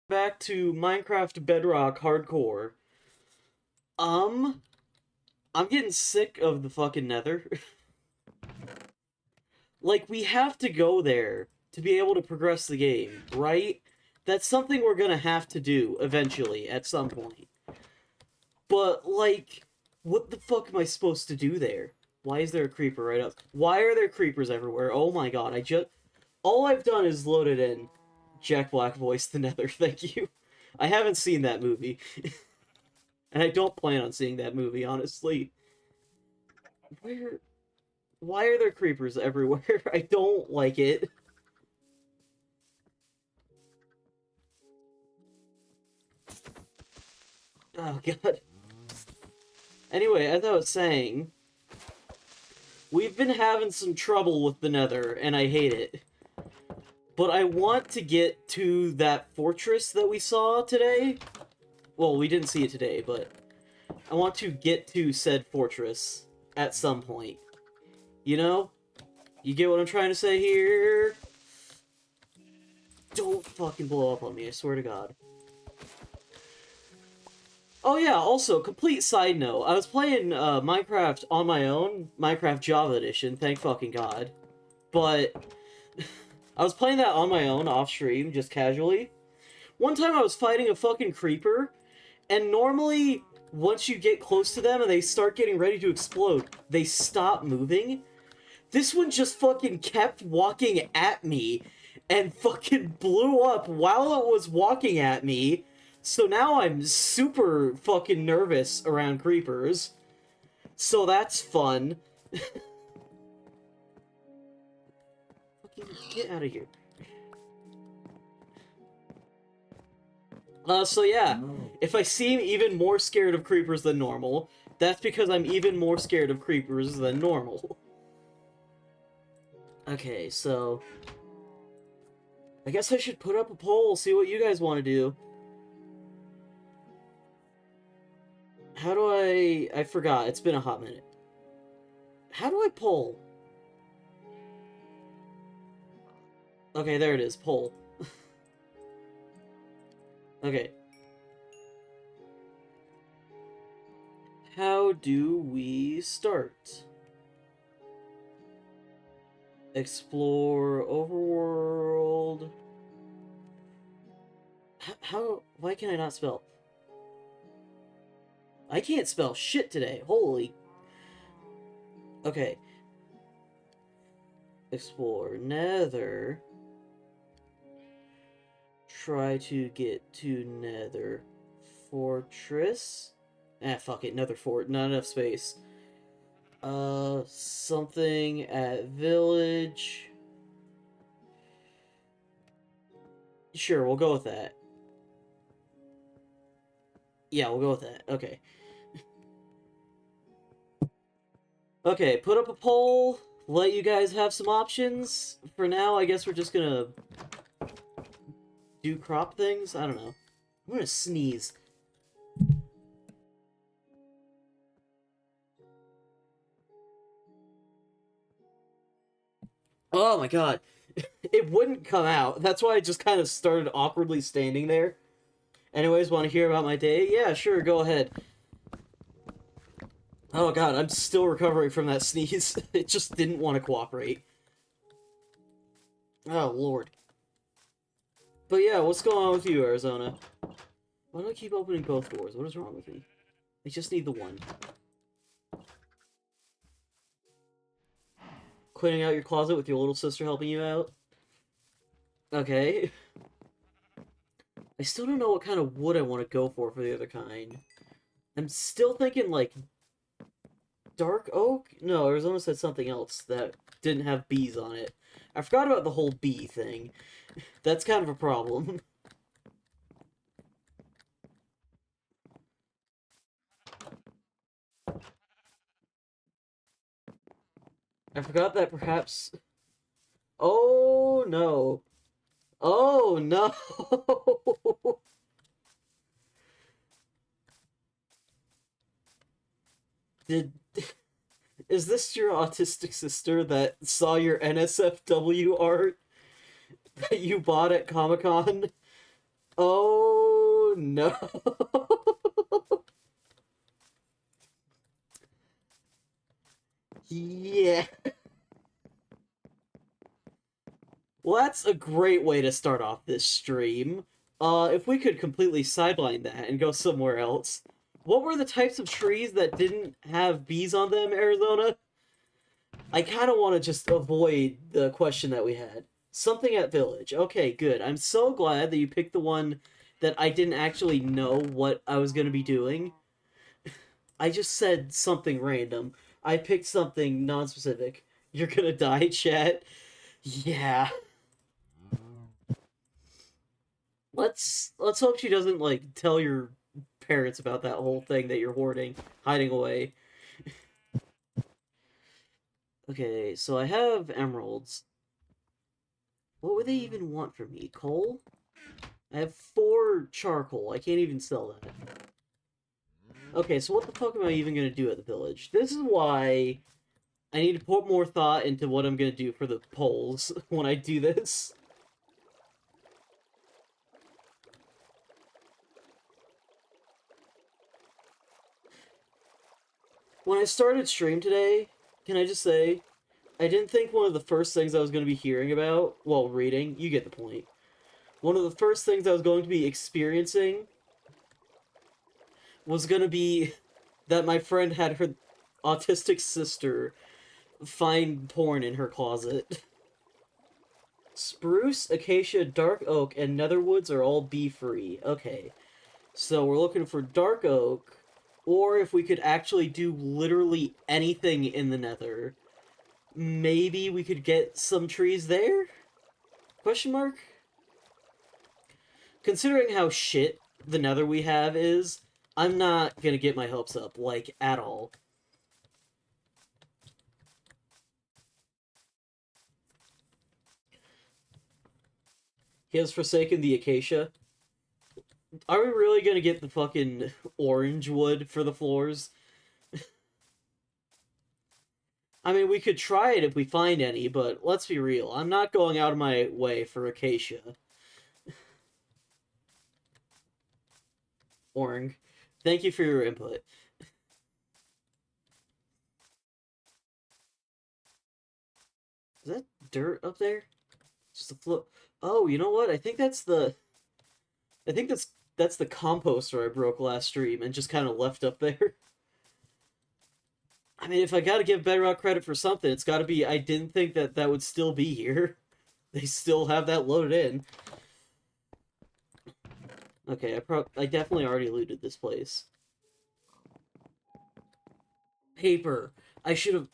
Back to Minecraft Bedrock Hardcore. Um, I'm getting sick of the fucking Nether. Like, we have to go there to be able to progress the game, right? That's something we're gonna have to do eventually at some point. But, like, what the fuck am I supposed to do there? Why is there a creeper right up? Why are there creepers everywhere? Oh my god, All I've done is loaded in Jack Black voiced the Nether. Thank you. I haven't seen that movie. And I don't plan on seeing that movie, honestly. Where... Why are there creepers everywhere? I don't like it. Oh, God. Anyway, as I was saying, we've been having some trouble with the Nether, and I hate it. But I want to get to that fortress that we saw today. Well, we didn't see it today, but I want to get to said fortress at some point. You know? You get what I'm trying to say here? Don't fucking blow up on me, I swear to God. Oh yeah, also, complete side note, I was playing Minecraft on my own, Minecraft Java Edition, thank fucking God. But I was playing that on my own, off stream, just casually. One time I was fighting a fucking creeper, and normally, once you get close to them and they start getting ready to explode, they stop moving. This one just fucking kept walking at me, and fucking blew up while it was walking at me. So now I'm super fucking nervous around creepers. So that's fun. Fucking get out of here. So yeah, if I seem even more scared of creepers than normal, that's because I'm even more scared of creepers than normal. Okay, so... I guess I should put up a poll, see what you guys want to do. How do I forgot, it's been a hot minute. How do I poll? Okay, there it is, poll. Okay. How do we start? Explore overworld. Why can I not spell? I can't spell shit today. Holy. Okay. Explore Nether. Try to get to Nether Fortress. Ah, fuck it. Nether Fort. Not enough space. Something at village. Sure, we'll go with that. Yeah, we'll go with that. Okay. Okay, put up a poll. Let you guys have some options. For now, I guess we're just gonna do crop things. I don't know. I'm gonna sneeze. Oh my God. It wouldn't come out. That's why I just kind of started awkwardly standing there. Anyways, want to hear about my day? Yeah, sure, go ahead. Oh God, I'm still recovering from that sneeze. It just didn't want to cooperate. Oh Lord. But yeah, what's going on with you, Arizona? Why do I keep opening both doors? What is wrong with me? I just need the one. Cleaning out your closet with your little sister helping you out? Okay. I still don't know what kind of wood I want to go for the other kind. I'm still thinking, like, dark oak? No, Arizona said something else that didn't have bees on it. I forgot about the whole bee thing. That's kind of a problem. I forgot that perhaps... Oh, no. Oh, no! Did... Is this your autistic sister that saw your NSFW art that you bought at Comic-Con? Oh, no. Yeah. Well, that's a great way to start off this stream. If we could completely sideline that and go somewhere else. What were the types of trees that didn't have bees on them, Arizona? I kind of want to just avoid the question that we had. Something at Village. Okay, good. I'm so glad that you picked the one that I didn't actually know what I was going to be doing. I just said something random. I picked something non-specific. You're gonna die, chat. Yeah. Let's hope she doesn't like tell your parents about that whole thing that you're hoarding, hiding away. Okay, so I have emeralds. What would they even want from me? Coal? I have 4 charcoal. I can't even sell that. Okay, so what the fuck am I even gonna do at the village? This is why I need to put more thought into what I'm gonna do for the polls when I do this. When I started stream today, can I just say, I didn't think one of the first things I was going to be hearing about, well, reading, you get the point. One of the first things I was going to be experiencing was going to be that my friend had her autistic sister find porn in her closet. Spruce, acacia, dark oak, and netherwoods are all bee-free. Okay, so we're looking for dark oak, or if we could actually do literally anything in the nether. Maybe we could get some trees there? Question mark? Considering how shit the nether we have is, I'm not gonna get my hopes up, like, at all. He has forsaken the acacia. Are we really gonna get the fucking orange wood for the floors? I mean, we could try it if we find any, but let's be real. I'm not going out of my way for acacia. Orang, thank you for your input. Is that dirt up there? Just a float. Oh, you know what? I think that's the... I think that's the composter I broke last stream and just kind of left up there. I mean, if I gotta give Bedrock credit for something, it's gotta be I didn't think that that would still be here. They still have that loaded in. Okay, I definitely already looted this place. Paper. I should have...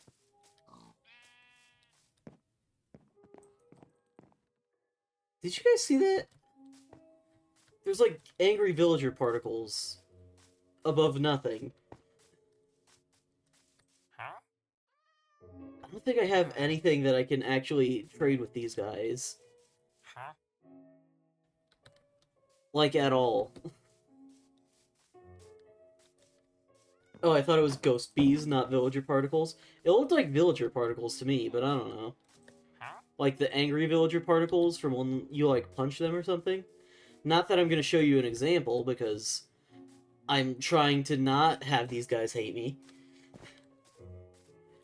Did you guys see that? There's like angry villager particles above nothing. Huh? I don't think I have anything that I can actually trade with these guys. Huh? Like, at all. Oh, I thought it was ghost bees, not villager particles. It looked like villager particles to me, but I don't know. Huh? Like the angry villager particles from when you, like, punch them or something. Not that I'm gonna show you an example, because I'm trying to not have these guys hate me.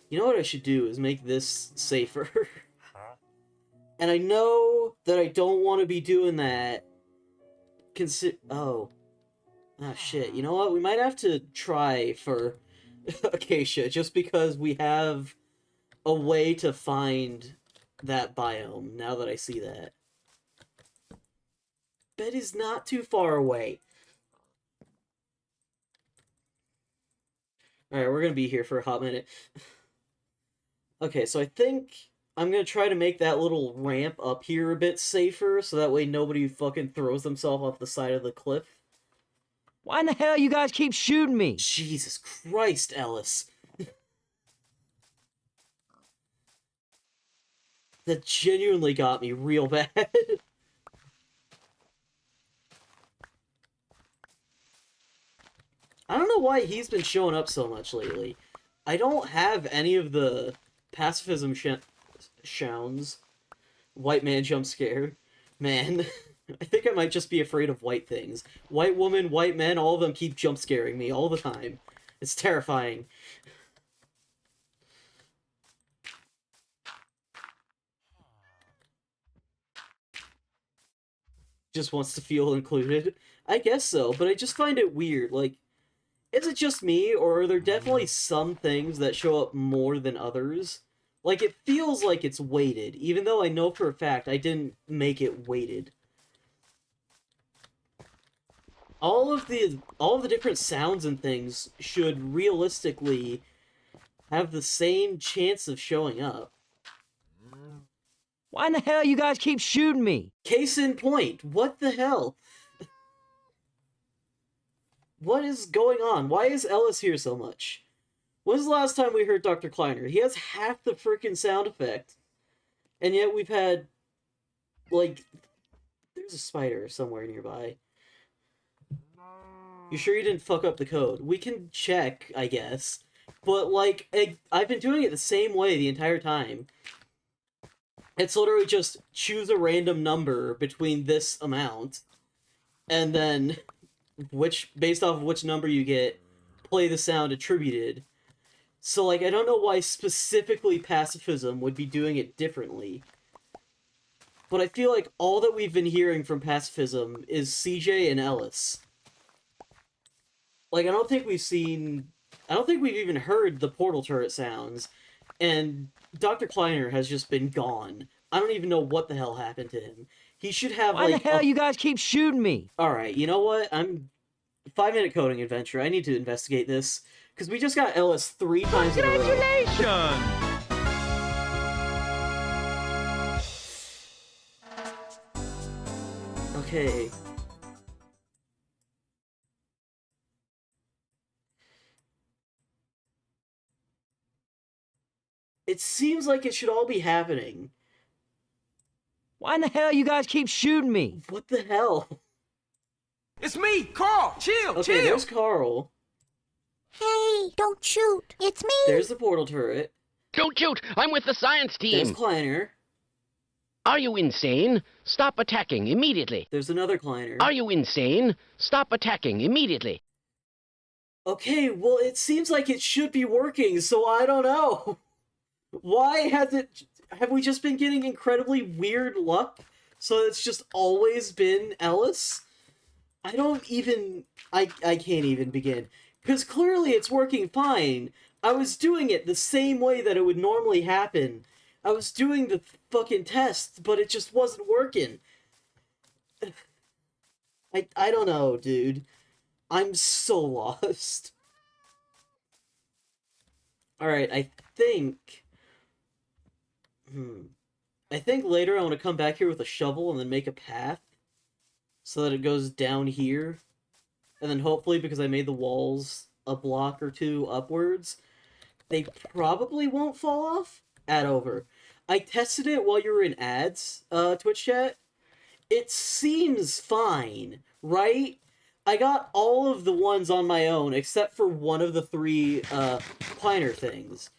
You know what I should do is make this safer. Huh? And I know that I don't want to be doing that. Oh. Ah, shit. You know what? We might have to try for Acacia, just because we have a way to find that biome, now that I see that. Bed is not too far away. Alright, we're gonna be here for a hot minute. Okay, so I think I'm gonna try to make that little ramp up here a bit safer, so that way nobody fucking throws themselves off the side of the cliff. Why in the hell you guys keep shooting me? Jesus Christ, Ellis. That genuinely got me real bad. I don't know why he's been showing up so much lately. I don't have any of the pacifism shouns. White man jump scare. Man, I think I might just be afraid of white things. White woman, white men, all of them keep jump scaring me all the time. It's terrifying. Just wants to feel included. I guess so, but I just find it weird. Like, is it just me, or are there definitely some things that show up more than others? Like, it feels like it's weighted, even though I know for a fact I didn't make it weighted. All of the different sounds and things should realistically have the same chance of showing up. Why in the hell you guys keep shooting me? Case in point, what the hell? What is going on? Why is Ellis here so much? When's the last time we heard Dr. Kleiner? He has half the freaking sound effect. And yet we've had, like, there's a spider somewhere nearby. You sure you didn't fuck up the code? We can check, I guess. But, like, I've been doing it the same way the entire time. It's literally just choose a random number between this amount, and then, based off of which number you get, play the sound attributed. So, like, I don't know why specifically pacifism would be doing it differently. But I feel like all that we've been hearing from pacifism is CJ and Ellis. Like, I don't think we've even heard the portal turret sounds, and Dr. Kleiner has just been gone. I don't even know what the hell happened to him. He should have, Why like, the hell you guys keep shooting me? Alright, you know what? 5-minute coding adventure. I need to investigate this. Because we just got Ellis 3 times in a row. Congratulations! Okay. It seems like it should all be happening. Why in the hell you guys keep shooting me? What the hell? It's me, Carl. Chill, Okay, chill. there's Carl. Hey, don't shoot. It's me. There's the portal turret. Don't shoot! I'm with the science There's team! Kleiner. Are you insane? Stop attacking immediately! There's another Kleiner. Are you insane? Stop attacking immediately! Okay, well, it seems like it should be working, so I don't know. Why have we just been getting incredibly weird luck? So it's just always been Ellis? I can't even begin. Because clearly it's working fine. I was doing it the same way that it would normally happen. I was doing the fucking test, but it just wasn't working. I don't know, dude. I'm so lost. Alright, I think later I want to come back here with a shovel and then make a path so that it goes down here. And then hopefully, because I made the walls a block or two upwards, they probably won't fall off. Add over. I tested it while you were in ads, Twitch chat. It seems fine, right? I got all of the ones on my own, except for one of the 3, Kleiner things.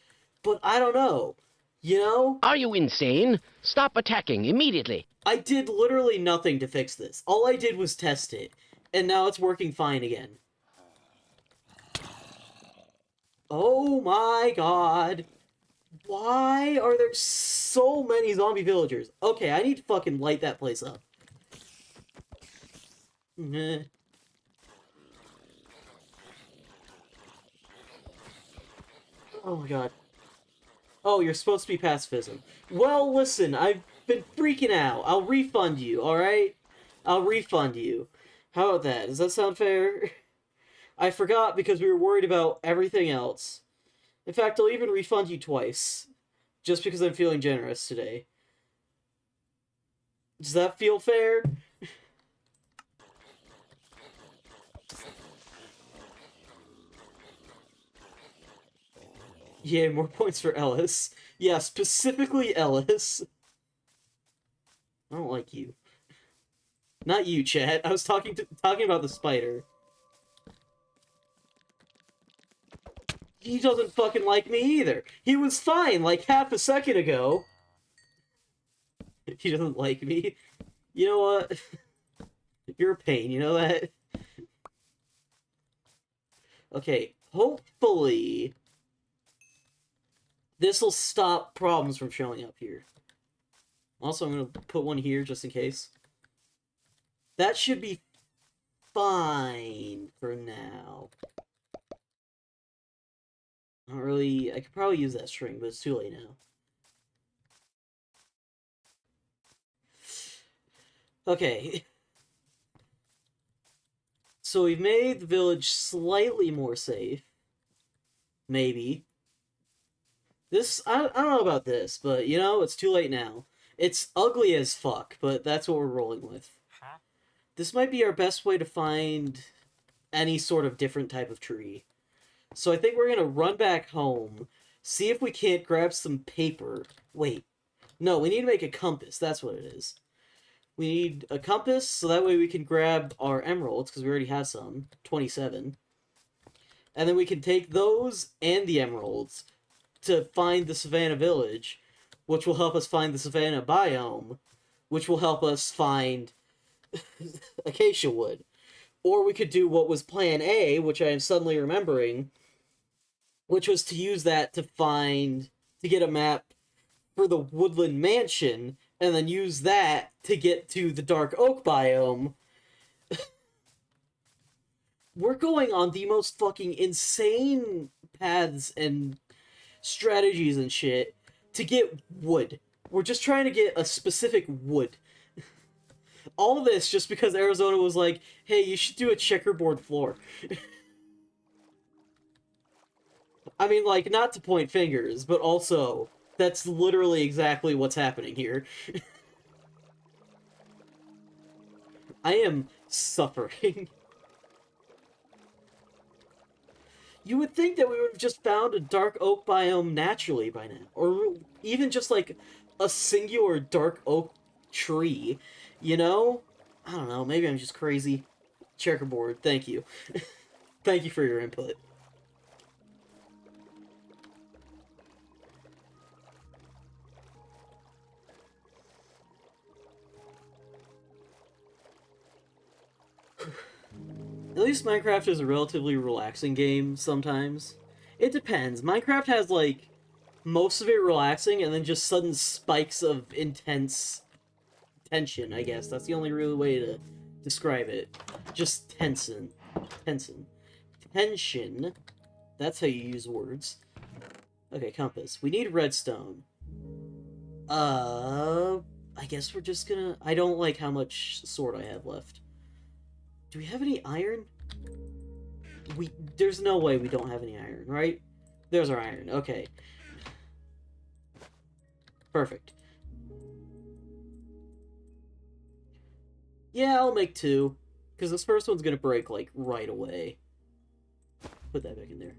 But I don't know. You know? Are you insane? Stop attacking immediately! I did literally nothing to fix this. All I did was test it. And now it's working fine again. Oh my god. Why are there so many zombie villagers? Okay, I need to fucking light that place up. Meh. Oh my god. Oh, you're supposed to be pacifism. Well, listen, I've been freaking out. I'll refund you, alright? I'll refund you. How about that? Does that sound fair? I forgot because we were worried about everything else. In fact, I'll even refund you twice. Just because I'm feeling generous today. Does that feel fair? Yeah, more points for Ellis. Yeah, specifically Ellis. I don't like you. Not you, chat. I was talking about the spider. He doesn't fucking like me either. He was fine like half a second ago. He doesn't like me. You know what? You're a pain, you know that? Okay, hopefully this will stop problems from showing up here. Also, I'm going to put one here just in case. That should be fine for now. Not really. I could probably use that string, but it's too late now. Okay. So we've made the village slightly more safe. Maybe. This, I don't know about this, but, you know, it's too late now. It's ugly as fuck, but that's what we're rolling with. Huh? This might be our best way to find any sort of different type of tree. So I think we're gonna run back home, see if we can't grab some paper. Wait. No, we need to make a compass. That's what it is. We need a compass, so that way we can grab our emeralds, because we already have some. 27. And then we can take those and the emeralds to find the Savannah Village, which will help us find the Savannah biome, which will help us find acacia wood. Or we could do what was plan A, which I am suddenly remembering, which was to use that to get a map for the Woodland Mansion, and then use that to get to the Dark Oak biome. We're going on the most fucking insane paths and strategies and shit to get wood. We're just trying to get a specific wood. All this just because Arizona was like, hey, you should do a checkerboard floor. I mean, like, not to point fingers, but also, that's literally exactly what's happening here. I am suffering. You would think that we would have just found a dark oak biome naturally by now. Or even just, like, a singular dark oak tree. You know? I don't know, maybe I'm just crazy. Checkerboard, thank you. Thank you for your input. At least Minecraft is a relatively relaxing game sometimes. It depends. Minecraft has, like, most of it relaxing and then just sudden spikes of intense tension, I guess. That's the only real way to describe it. Just tension. Tension. Tension. That's how you use words. Okay, compass. We need redstone. I guess we're just gonna... I don't like how much sword I have left. Do we have any iron? There's no way we don't have any iron, right? There's our iron. Okay. Perfect. Yeah, I'll make 2. Because this first one's gonna break, like, right away. Put that back in there.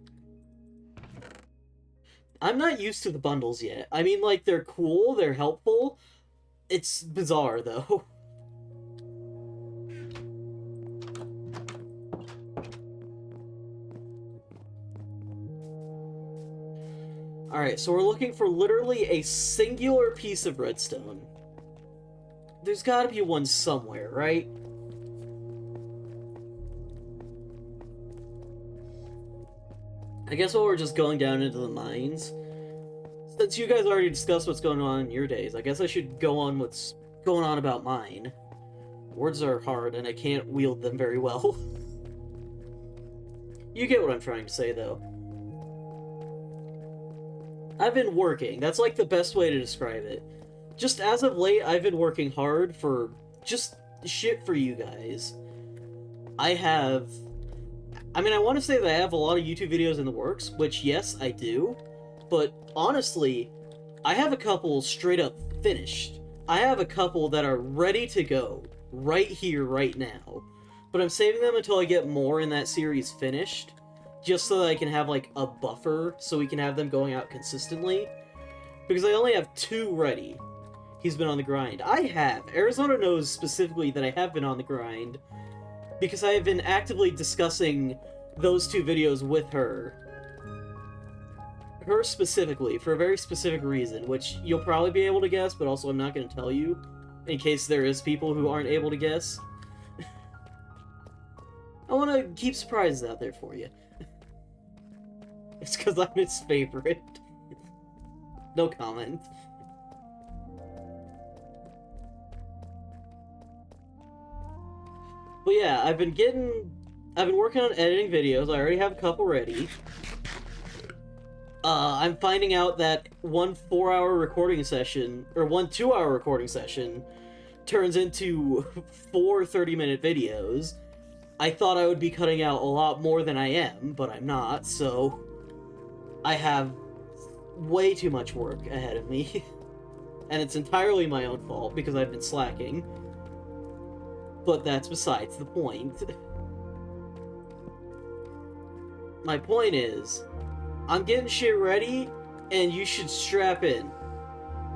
I'm not used to the bundles yet. I mean, like, they're cool, they're helpful. It's bizarre, though. Alright, so we're looking for literally a singular piece of redstone. There's gotta be one somewhere, right? I guess while we're just going down into the mines, since you guys already discussed what's going on in your days, I guess I should go on what's going on about mine. Words are hard, and I can't wield them very well. You get what I'm trying to say, though. I've been working. That's, like, the best way to describe it. Just as of late, I've been working hard for just shit for you guys. I want to say that I have a lot of YouTube videos in the works, which, yes, I do. But, honestly, I have a couple straight up finished. I have a couple that are ready to go. Right here, right now. But I'm saving them until I get more in that series finished. Just so that I can have, like, a buffer, so we can have them going out consistently. Because I only have 2 ready. He's been on the grind. I have. Arizona knows specifically that I have been on the grind. Because I have been actively discussing those 2 videos with her. Her specifically, for a very specific reason, which you'll probably be able to guess, but also I'm not going to tell you, in case there is people who aren't able to guess. I want to keep surprises out there for you. It's because I'm his favorite. No comment. But yeah, I've been working on editing videos. I already have a couple ready. I'm finding out that one 4-hour recording session, or one 2-hour recording session, turns into 4 30-minute videos. I thought I would be cutting out a lot more than I am, but I'm not, so I have way too much work ahead of me. And it's entirely my own fault because I've been slacking. But that's besides the point. My point is, I'm getting shit ready, and you should strap in.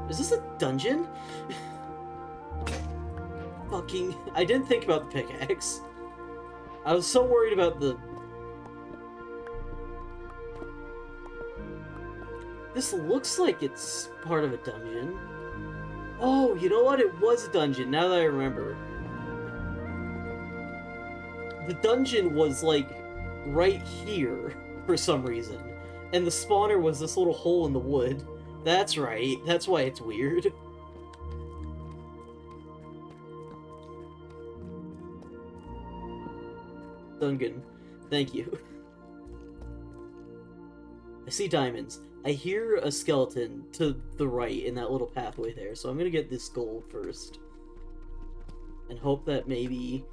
Is this a dungeon? Fucking... I didn't think about the pickaxe. I was so worried about the... This looks like it's part of a dungeon. Oh, you know what? It was a dungeon, now that I remember. The dungeon was, like, right here, for some reason. And the spawner was this little hole in the wood. That's right, that's why it's weird. Duncan, thank you. I see diamonds. I hear a skeleton to the right in that little pathway there, so I'm gonna get this gold first. And hope that maybe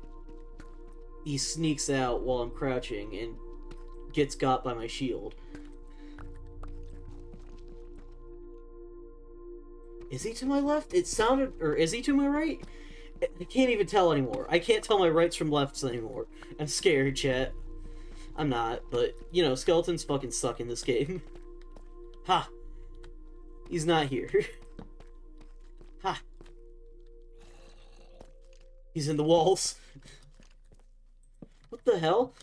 he sneaks out while I'm crouching and gets got by my shield. Is he to my left? It sounded... Or is he to my right? I can't even tell anymore. I can't tell my rights from lefts anymore. I'm scared, chat. I'm not, but, you know, skeletons fucking suck in this game. Ha! He's not here. Ha! He's in the walls. What the hell?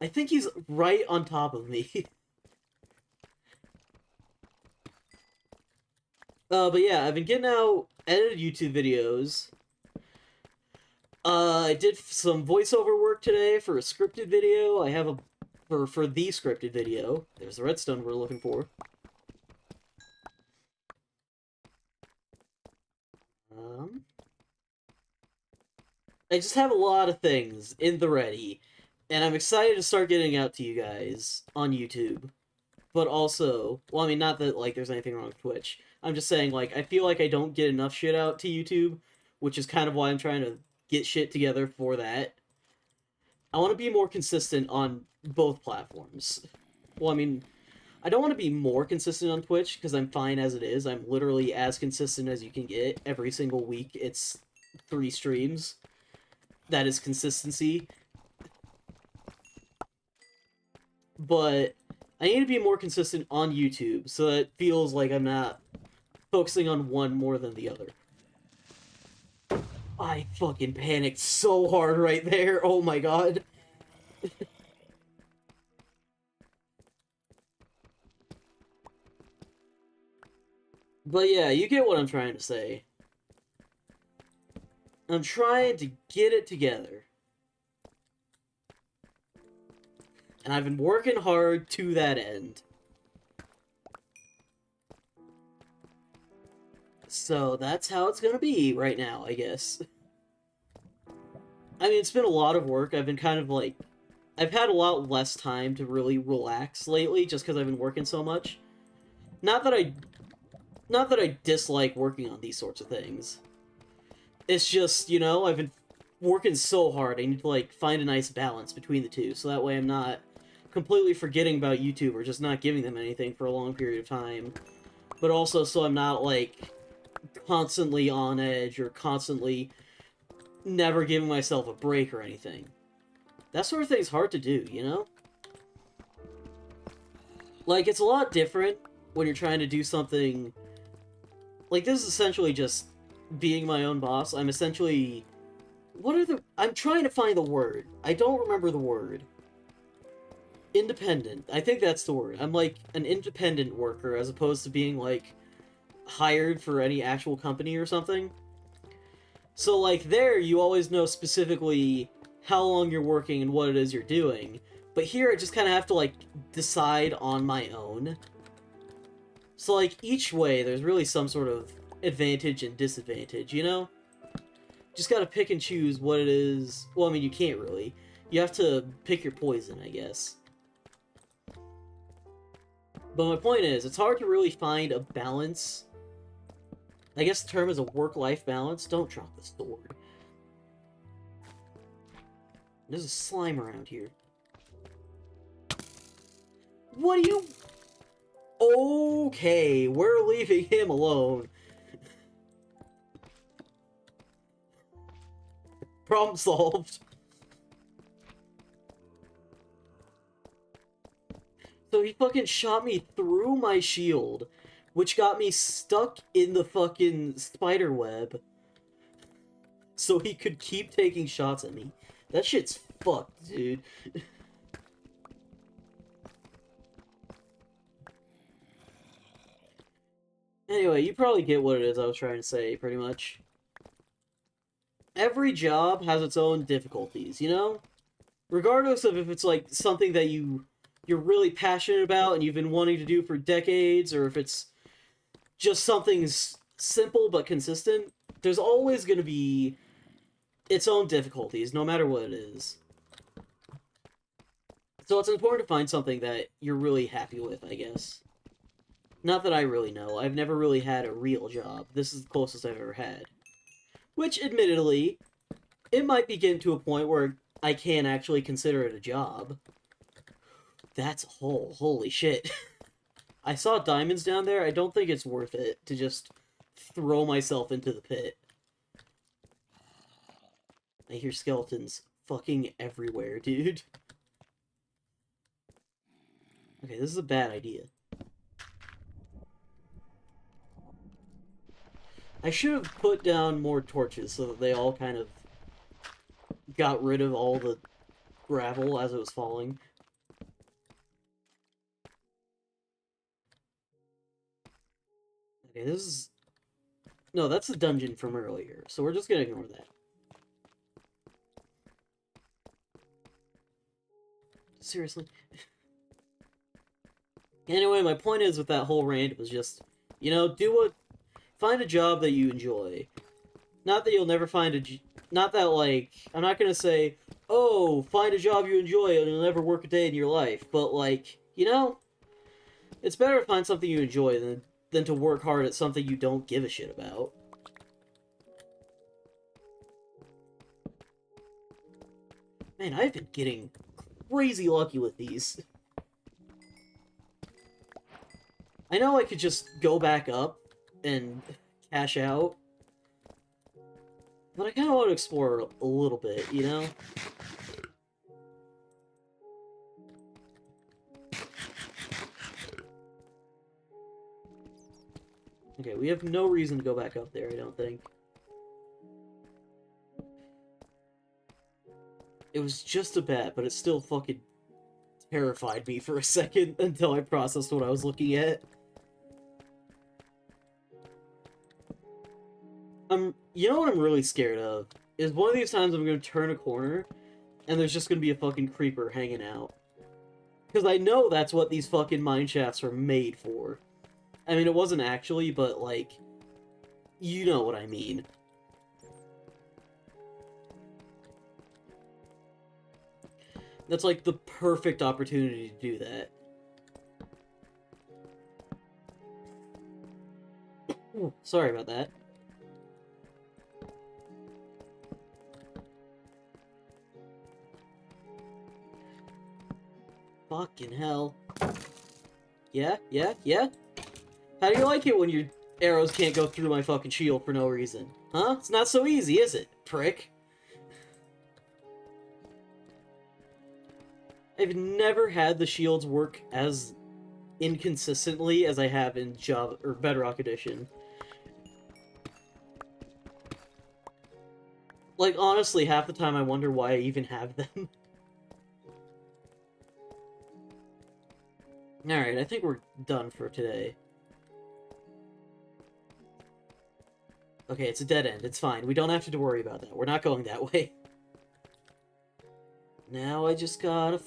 I think he's right on top of me. But yeah, I've been getting out edited YouTube videos. I did some voiceover work today for a scripted video. I have a... For the scripted video. There's the redstone we're looking for. I just have a lot of things in the ready. And I'm excited to start getting out to you guys on YouTube. But also... Well, I mean, not that, like, there's anything wrong with Twitch. I'm just saying, like, I feel like I don't get enough shit out to YouTube, which is kind of why I'm trying to get shit together for that. I want to be more consistent on both platforms. Well, I mean, I don't want to be more consistent on Twitch, because I'm fine as it is. I'm literally as consistent as you can get. Every single week, it's 3 streams. That is consistency. But I need to be more consistent on YouTube, so that it feels like I'm not focusing on one more than the other. I fucking panicked so hard right there. Oh my god. But yeah, you get what I'm trying to say. I'm trying to get it together. And I've been working hard to that end. So that's how it's gonna be right now, I guess. I mean, it's been a lot of work. I've been kind of like... I've had a lot less time to really relax lately, just because I've been working so much. Not that I dislike working on these sorts of things. It's just, you know, I've been working so hard. I need to, like, find a nice balance between the two, so that way I'm not completely forgetting about YouTube or just not giving them anything for a long period of time. But also so I'm not, like, constantly on edge or constantly never giving myself a break or anything. That sort of thing's hard to do, you know? Like, it's a lot different when you're trying to do something... Like, this is essentially just being my own boss. I'm essentially... What are the... I'm trying to find the word. I don't remember the word. Independent. I think that's the word. I'm, like, an independent worker as opposed to being, like, hired for any actual company or something. So, like, there, you always know specifically how long you're working and what it is you're doing. But here, I just kind of have to, like, decide on my own. So, like, each way, there's really some sort of advantage and disadvantage, you know? Just gotta pick and choose what it is. Well, I mean, you can't really. You have to pick your poison, I guess. But my point is, it's hard to really find a balance I guess the term is a work-life balance. Don't drop the sword. There's a slime around here. What are you... Okay, we're leaving him alone. Problem solved. So he fucking shot me through my shield, which got me stuck in the fucking spider web, so he could keep taking shots at me. That shit's fucked, dude. Anyway, you probably get what it is I was trying to say, pretty much. Every job has its own difficulties, you know? Regardless of if it's, like, something that you're really passionate about and you've been wanting to do for decades, or if it's just something simple but consistent, there's always going to be its own difficulties, no matter what it is. So it's important to find something that you're really happy with, I guess. Not that I really know. I've never really had a real job. This is the closest I've ever had. Which, admittedly, it might be getting to a point where I can't actually consider it a job. That's a hole. Holy shit. I saw diamonds down there. I don't think it's worth it to just throw myself into the pit. I hear skeletons fucking everywhere, dude. Okay, this is a bad idea. I should have put down more torches so that they all kind of got rid of all the gravel as it was falling. Okay, this is... No, that's the dungeon from earlier, so we're just gonna ignore that. Seriously? Anyway, my point is with that whole rant was just, you know, find a job that you enjoy. Not that you'll never find not that, like, I'm not gonna say, oh, find a job you enjoy and you'll never work a day in your life, but, like, you know, it's better to find something you enjoy than to work hard at something you don't give a shit about. Man, I've been getting crazy lucky with these. I know I could just go back up and cash out, but I kind of want to explore a little bit, you know? Okay, we have no reason to go back up there, I don't think. It was just a bet, but it still fucking terrified me for a second until I processed what I was looking at. You know what I'm really scared of? Is one of these times I'm gonna turn a corner, and there's just gonna be a fucking creeper hanging out. Because I know that's what these fucking mine shafts are made for. I mean, it wasn't actually, but, like, you know what I mean. That's, like, the perfect opportunity to do that. Ooh, sorry about that. Fucking hell. Yeah? Yeah? Yeah? How do you like it when your arrows can't go through my fucking shield for no reason? Huh? It's not so easy, is it, prick? I've never had the shields work as inconsistently as I have in Java or Bedrock Edition. Like, honestly, half the time I wonder why I even have them. Alright, I think we're done for today. Okay, it's a dead end. It's fine. We don't have to worry about that. We're not going that way. Now I just gotta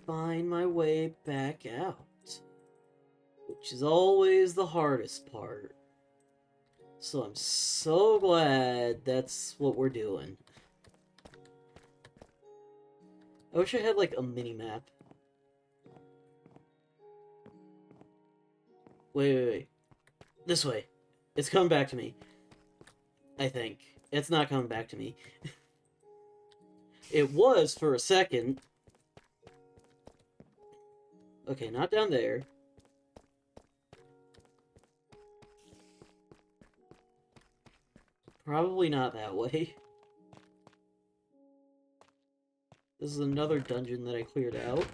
find my way back out. Which is always the hardest part. So I'm so glad that's what we're doing. I wish I had, like, a mini-map. Wait. This way. It's coming back to me. I think. It's not coming back to me. It was for a second. Okay, not down there. Probably not that way. This is another dungeon that I cleared out.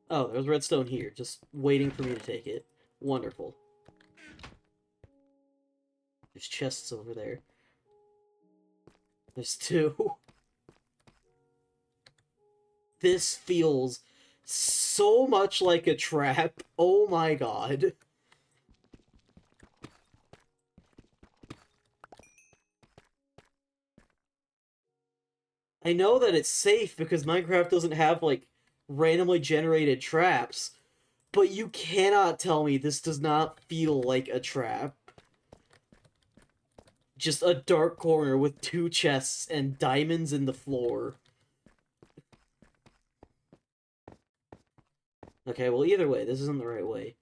Oh, there's redstone here, just waiting for me to take it. Wonderful. There's chests over there. There's two. This feels so much like a trap. Oh my god. I know that it's safe because Minecraft doesn't have, like, randomly generated traps, but you cannot tell me this does not feel like a trap. Just a dark corner with two chests and diamonds in the floor. Okay, well, either way, this isn't the right way.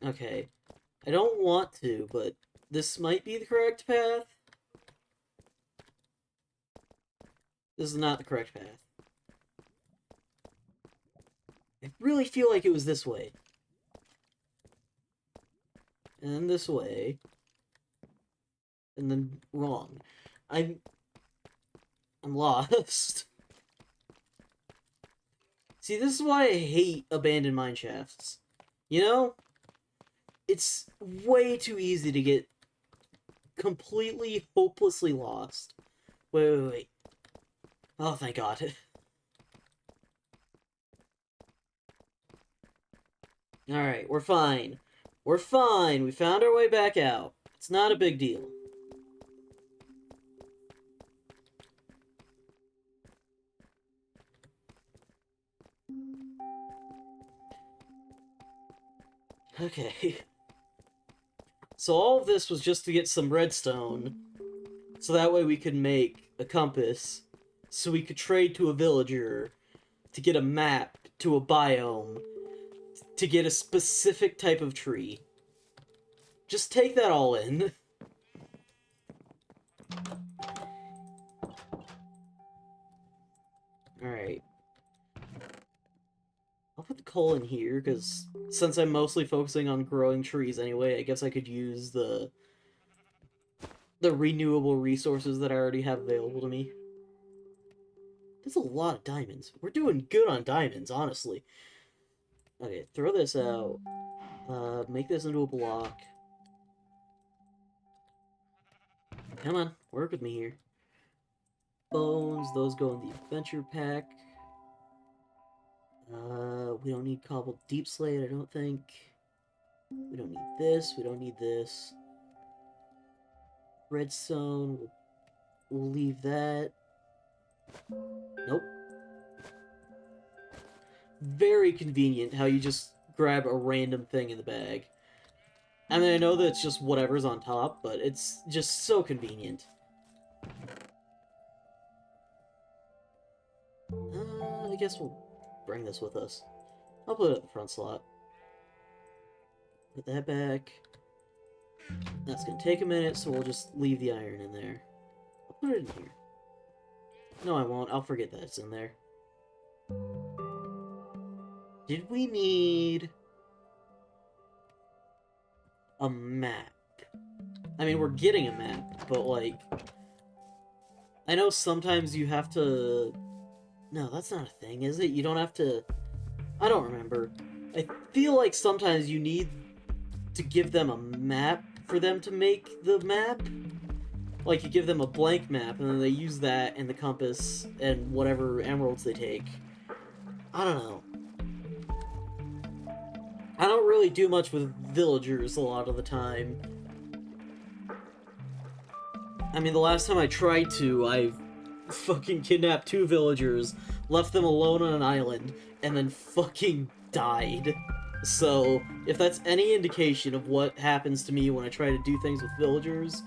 Okay. I don't want to, but this might be the correct path. This is not the correct path. I really feel like it was this way. And then this way. And then wrong. I'm lost. See, this is why I hate abandoned mine shafts. You know? It's way too easy to get completely, hopelessly lost. Wait. Oh, thank God. Alright, we're fine. We're fine. We found our way back out. It's not a big deal. Okay. So all of this was just to get some redstone, so that way we could make a compass, so we could trade to a villager, to get a map to a biome, to get a specific type of tree. Just take that all in. Alright. I'll put the coal in here, because since I'm mostly focusing on growing trees anyway, I guess I could use the renewable resources that I already have available to me. That's a lot of diamonds. We're doing good on diamonds, honestly. Okay, throw this out. Make this into a block. Come on, work with me here. Bones, those go in the adventure pack. We don't need cobbled deep slate, I don't think. We don't need this, we don't need this. Redstone, we'll leave that. Nope. Very convenient how you just grab a random thing in the bag. I mean, I know that it's just whatever's on top, but it's just so convenient. I guess we'll bring this with us. I'll put it at the front slot. Put that back. That's gonna take a minute, so we'll just leave the iron in there. I'll put it in here. No, I won't. I'll forget that it's in there. Did we need a map? I mean, we're getting a map, but, like, I know sometimes you have to... No, that's not a thing, is it? You don't have to... I don't remember. I feel like sometimes you need to give them a map for them to make the map. Like, you give them a blank map, and then they use that and the compass and whatever emeralds they take. I don't know. I don't really do much with villagers a lot of the time. I mean, the last time I tried to, I fucking kidnapped 2 villagers, left them alone on an island, and then fucking died. So, if that's any indication of what happens to me when I try to do things with villagers,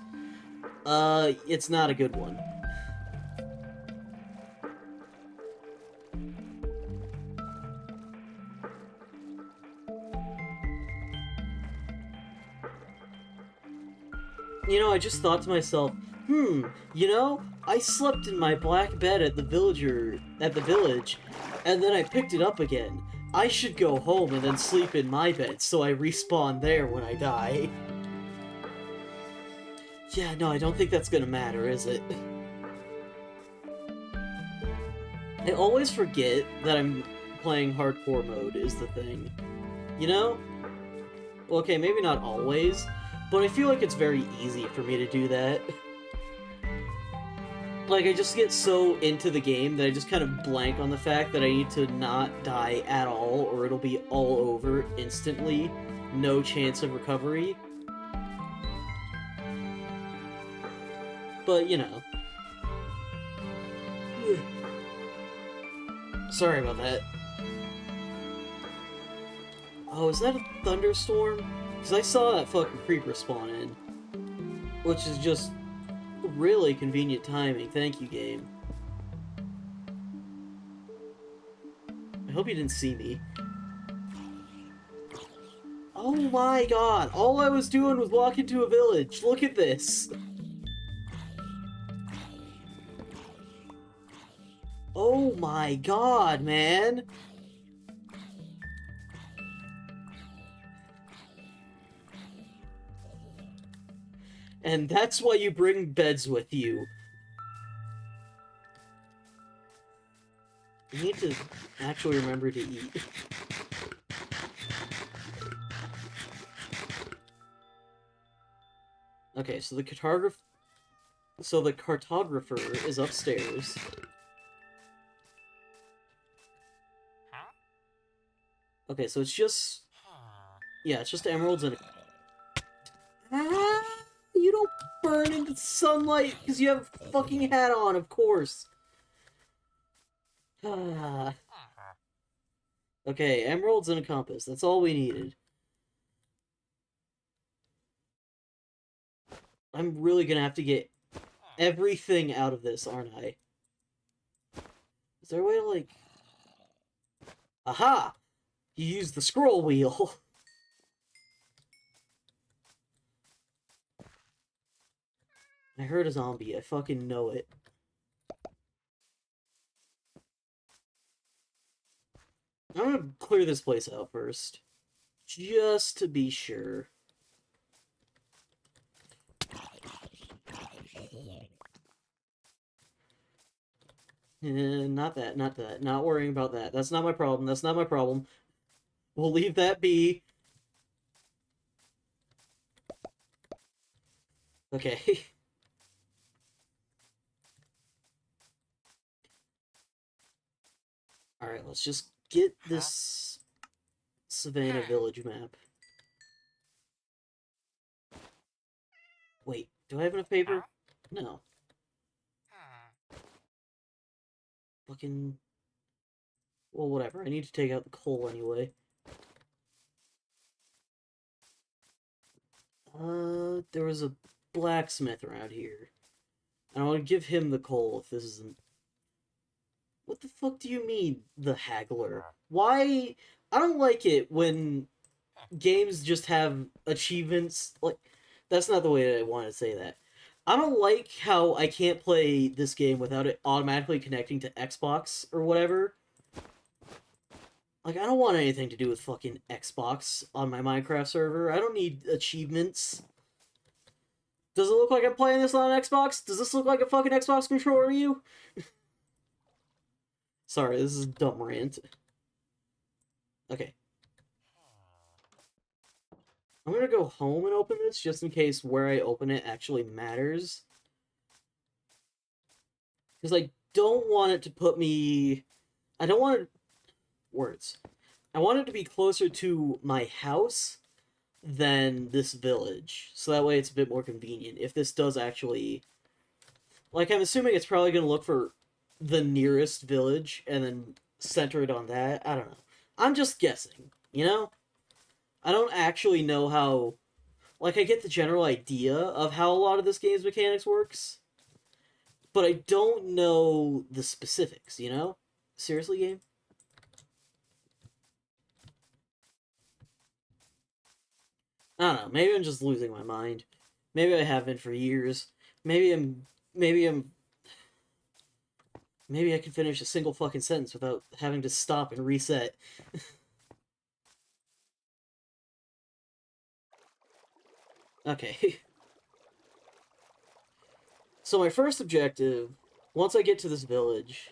it's not a good one. You know, I just thought to myself, you know, I slept in my black bed at the village, and then I picked it up again. I should go home and then sleep in my bed so I respawn there when I die. Yeah, no, I don't think that's gonna matter, is it? I always forget that I'm playing hardcore mode is the thing. You know? Well, okay, maybe not always, but I feel like it's very easy for me to do that. Like, I just get so into the game that I just kind of blank on the fact that I need to not die at all, or it'll be all over instantly. No chance of recovery. But, you know. Sorry about that. Oh, is that a thunderstorm? Because I saw that fucking creeper spawn in. Which is just really convenient timing. Thank you, game. I hope you didn't see me. Oh my god! All I was doing was walk into a village. Look at this! Oh my god, man! And that's why you bring beds with you. You need to actually remember to eat. Okay, so the cartographer is upstairs. Huh? Okay, so it's just... Huh. Yeah, it's just emeralds and... Ah, you don't burn into sunlight because you have a fucking hat on, of course. Ah. Huh. Okay, emeralds and a compass. That's all we needed. I'm really gonna have to get everything out of this, aren't I? Is there a way to, like... Aha! You use the scroll wheel. I heard a zombie. I fucking know it. I'm gonna clear this place out first. Just to be sure. Not that, not that. Not worrying about that. That's not my problem. That's not my problem. We'll leave that be. Okay. Alright, let's just get this Savannah Village map. Wait, do I have enough paper? No. Fucking... Well, whatever. I need to take out the coal anyway. There was a blacksmith around here. And I want to give him the coal if this isn't... What the fuck do you mean, the haggler? Why... I don't like it when games just have achievements... Like, that's not the way that I want to say that. I don't like how I can't play this game without it automatically connecting to Xbox or whatever. Like, I don't want anything to do with fucking Xbox on my Minecraft server. I don't need achievements. Does it look like I'm playing this on an Xbox? Does this look like a fucking Xbox controller to you? Sorry, this is a dumb rant. Okay. I'm gonna go home and open this, just in case where I open it actually matters. Because I don't want it to put me... I don't want it... Words. I want it to be closer to my house than this village. So that way it's a bit more convenient. If this does actually... Like, I'm assuming it's probably going to look for the nearest village and then center it on that. I don't know. I'm just guessing, you know? I don't actually know how... Like, I get the general idea of how a lot of this game's mechanics works, but I don't know the specifics, you know? Seriously, game? I don't know, maybe I'm just losing my mind. Maybe I have been for years. Maybe I'm. Maybe I'm. Maybe I can finish a single fucking sentence without having to stop and reset. Okay. So my first objective, once I get to this village,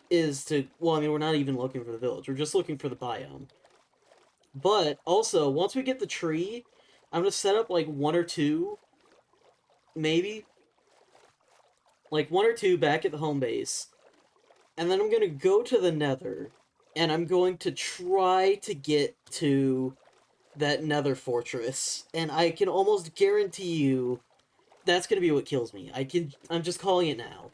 is to... Well, I mean, we're not even looking for the village. We're just looking for the biome. But, also, once we get the tree, I'm gonna set up, like, one or two, maybe, like, one or two back at the home base. And then I'm gonna go to the Nether, and I'm going to try to get to that Nether fortress. And I can almost guarantee you that's gonna be what kills me. I'm just calling it now.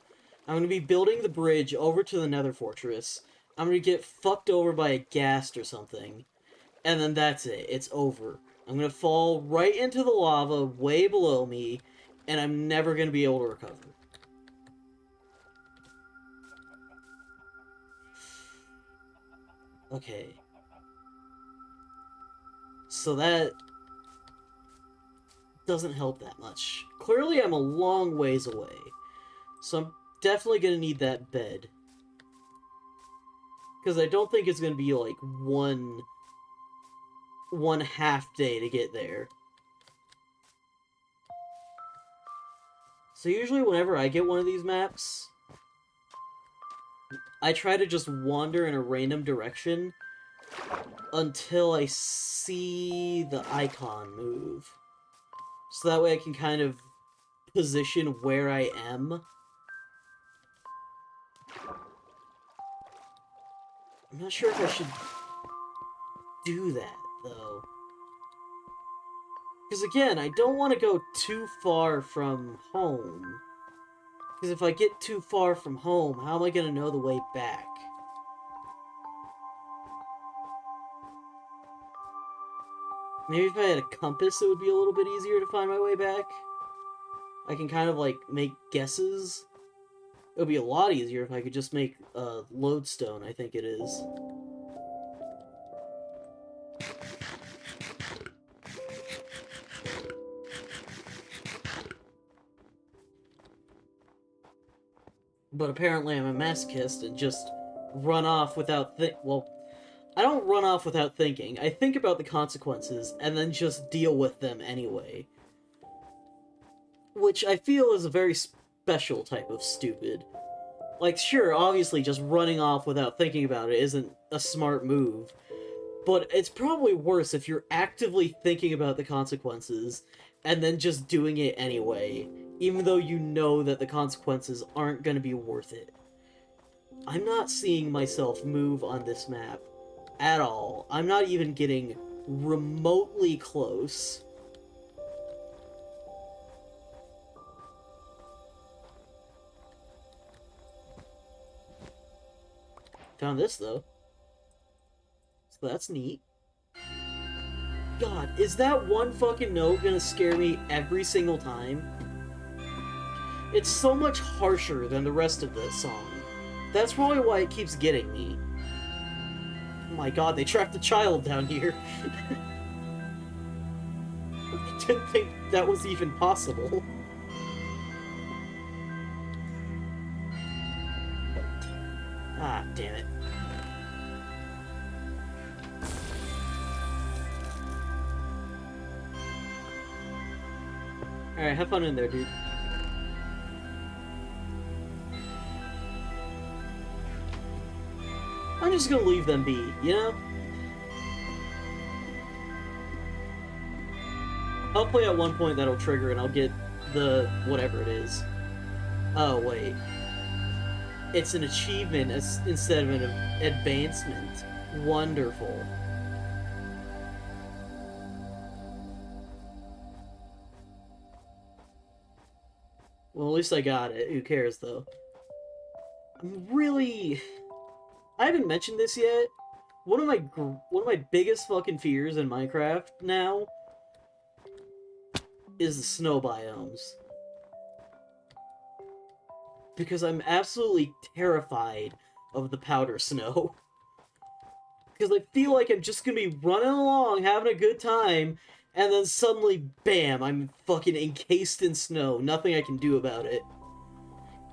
I'm gonna be building the bridge over to the Nether fortress. I'm gonna get fucked over by a ghast or something. And then that's it. It's over. I'm gonna fall right into the lava way below me, and I'm never gonna be able to recover. Okay. So that doesn't help that much. Clearly I'm a long ways away. So I'm definitely gonna need that bed. Because I don't think it's gonna be like one half day to get there. So usually whenever I get one of these maps, I try to just wander in a random direction until I see the icon move. So that way I can kind of position where I am. I'm not sure if I should do that, though. Because again, I don't want to go too far from home. Because if I get too far from home, how am I going to know the way back? Maybe if I had a compass, it would be a little bit easier to find my way back. I can kind of, like, make guesses. It would be a lot easier if I could just make a lodestone, I think it is. But apparently I'm a masochist and just run off without well, I don't run off without thinking. I think about the consequences and then just deal with them anyway. Which I feel is a very special type of stupid. Like, sure, obviously just running off without thinking about it isn't a smart move. But it's probably worse if you're actively thinking about the consequences and then just doing it anyway, even though you know that the consequences aren't going to be worth it. I'm not seeing myself move on this map at all. I'm not even getting remotely close. Found this, though. So that's neat. God, is that one fucking note gonna scare me every single time? It's so much harsher than the rest of the song. That's probably why it keeps getting me. Oh my god, they trapped a child down here. I didn't think that was even possible. Ah, damn it. Alright, have fun in there, dude. I'm just gonna leave them be, you know? Hopefully at one point that'll trigger and I'll get the whatever it is. Oh, wait. It's an achievement instead of an advancement. Wonderful. Well, at least I got it. Who cares, though? I haven't mentioned this yet. One of my biggest fucking fears in Minecraft now is the snow biomes. Because I'm absolutely terrified of the powder snow. Because I feel like I'm just gonna be running along, having a good time, And then suddenly, bam, I'm fucking encased in snow. Nothing I can do about it.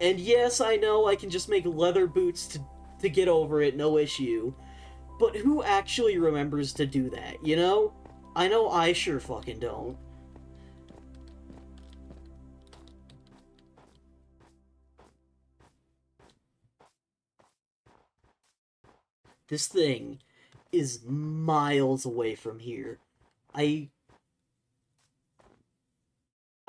And yes, I know I can just make leather boots to get over it, no issue. But who actually remembers to do that, you know? I know I sure fucking don't. This thing is miles away from here. I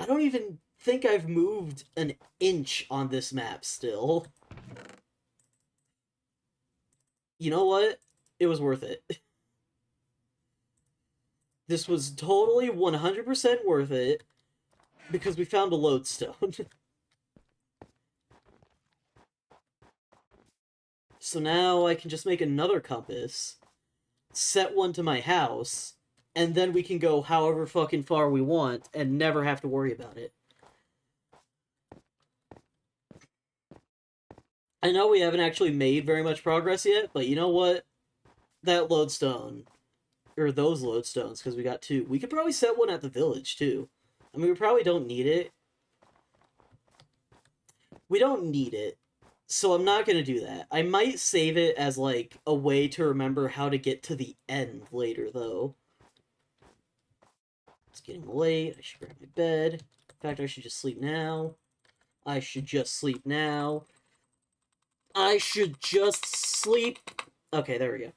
don't even think I've moved an inch on this map still. You know what? It was worth it. This was totally 100% worth it because we found a lodestone. So now I can just make another compass, set one to my house, and then we can go however fucking far we want and never have to worry about it. I know we haven't actually made very much progress yet, but you know what? That lodestone, or those lodestones, because we got two. We could probably set one at the village, too. I mean, we probably don't need it. We don't need it, so I'm not going to do that. I might save it as, like, a way to remember how to get to the end later, though. It's getting late. I should grab my bed. In fact, I should just sleep now. I should just sleep now. I should just sleep. Okay, there we go.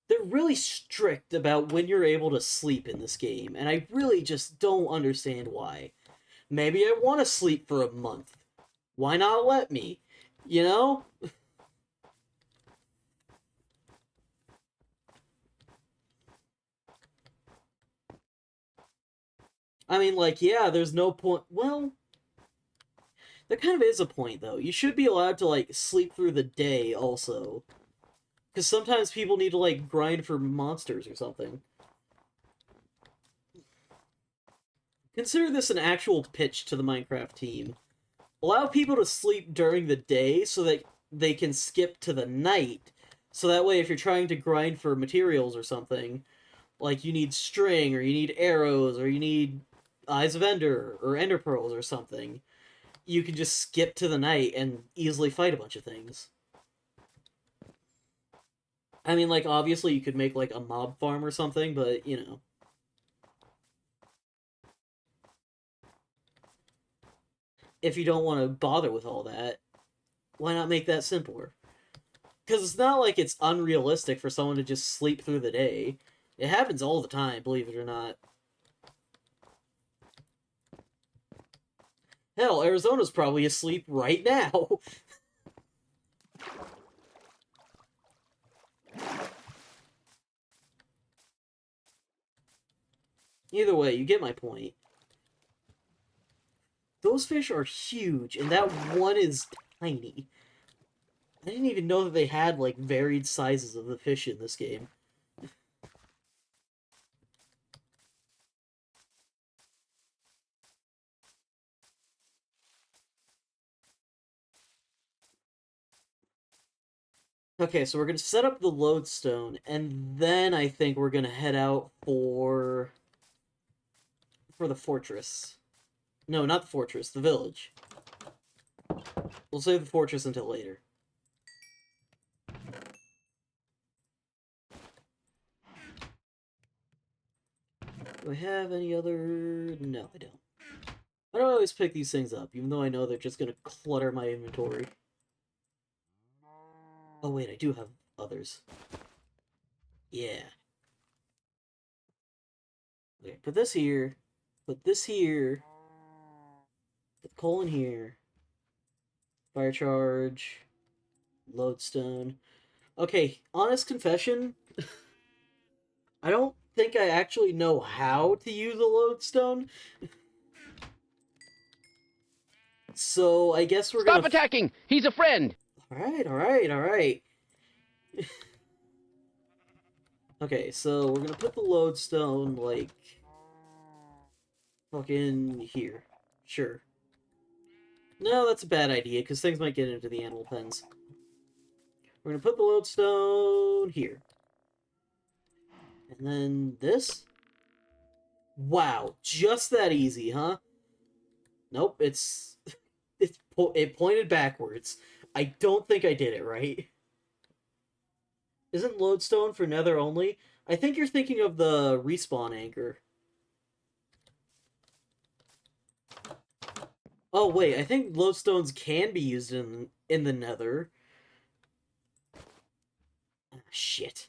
They're really strict about when you're able to sleep in this game, and I really just don't understand why. Maybe I want to sleep for a month. Why not let me? You know? I mean, like, yeah, there's no point. Well, there kind of is a point, though. You should be allowed to, like, sleep through the day, also. Because sometimes people need to, like, grind for monsters or something. Consider this an actual pitch to the Minecraft team. Allow people to sleep during the day so that they can skip to the night. So that way, if you're trying to grind for materials or something, like you need string, or you need arrows, or you need Eyes of Ender, or Ender Pearls or something, you can just skip to the night and easily fight a bunch of things. I mean, like, obviously you could make, like, a mob farm or something, but, you know. If you don't want to bother with all that, why not make that simpler? Because it's not like it's unrealistic for someone to just sleep through the day. It happens all the time, believe it or not. Hell, Arizona's probably asleep right now. Either way, you get my point. Those fish are huge, and that one is tiny. I didn't even know that they had, like, varied sizes of the fish in this game. Okay, so we're gonna set up the lodestone, and then I think we're gonna head out for the fortress. No, not the fortress, the village. We'll save the fortress until later. Do I have any other... No, I don't. I don't always pick these things up, even though I know they're just gonna clutter my inventory. Oh wait, I do have others. Yeah. Okay, put this here. Put this here. Put coal in here. Fire charge. Lodestone. Okay, honest confession. I don't think I actually know how to use a lodestone. So I guess we're Stop gonna... attacking! He's a friend! Alright, alright, alright. Okay, so we're gonna put the lodestone, like... fucking here. Sure. No, that's a bad idea, because things might get into the animal pens. We're gonna put the lodestone here. And then this? Wow, just that easy, huh? Nope, it pointed backwards. I don't think I did it right. Isn't lodestone for Nether only? I think you're thinking of the respawn anchor. Oh wait, I think lodestones can be used in the Nether. Ah, shit.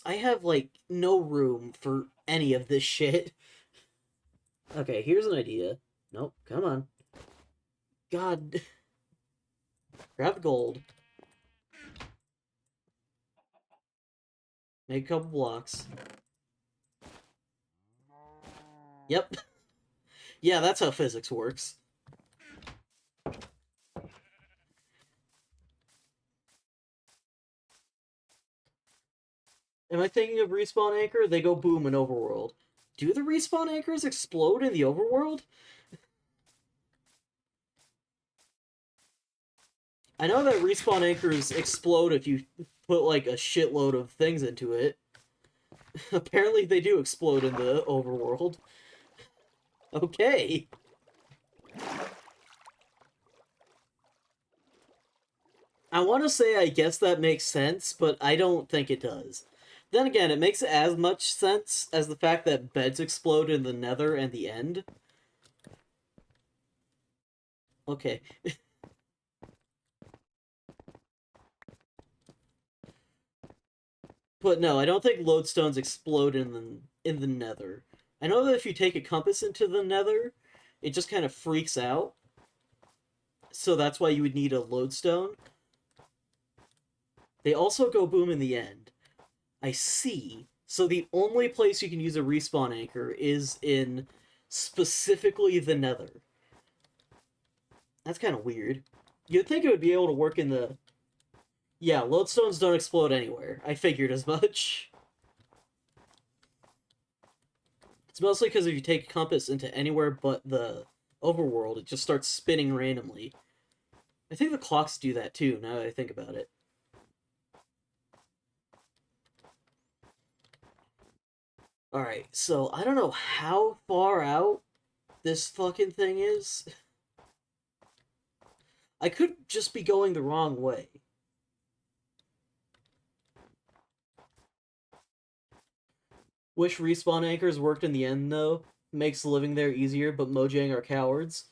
I have like no room for any of this shit. Okay, here's an idea. Nope, come on. God. Grab the gold. Make a couple blocks. Yep. Yeah, that's how physics works. Am I thinking of respawn anchor? They go boom in overworld. Do the respawn anchors explode in the overworld? I know that respawn anchors explode if you put like a shitload of things into it. Apparently they do explode in the overworld. Okay. I want to say I guess that makes sense, but I don't think it does. Then again, it makes as much sense as the fact that beds explode in the Nether and the End. Okay. But no, I don't think lodestones explode in the Nether. I know that if you take a compass into the Nether, it just kind of freaks out. So that's why you would need a lodestone. They also go boom in the End. I see. So the only place you can use a respawn anchor is in specifically the Nether. That's kind of weird. You'd think it would be able to work in the... Yeah, lodestones don't explode anywhere. I figured as much. It's mostly because if you take a compass into anywhere but the overworld, it just starts spinning randomly. I think the clocks do that too, now that I think about it. Alright, so I don't know how far out this fucking thing is. I could just be going the wrong way. Wish respawn anchors worked in the end, though. Makes living there easier, but Mojang are cowards.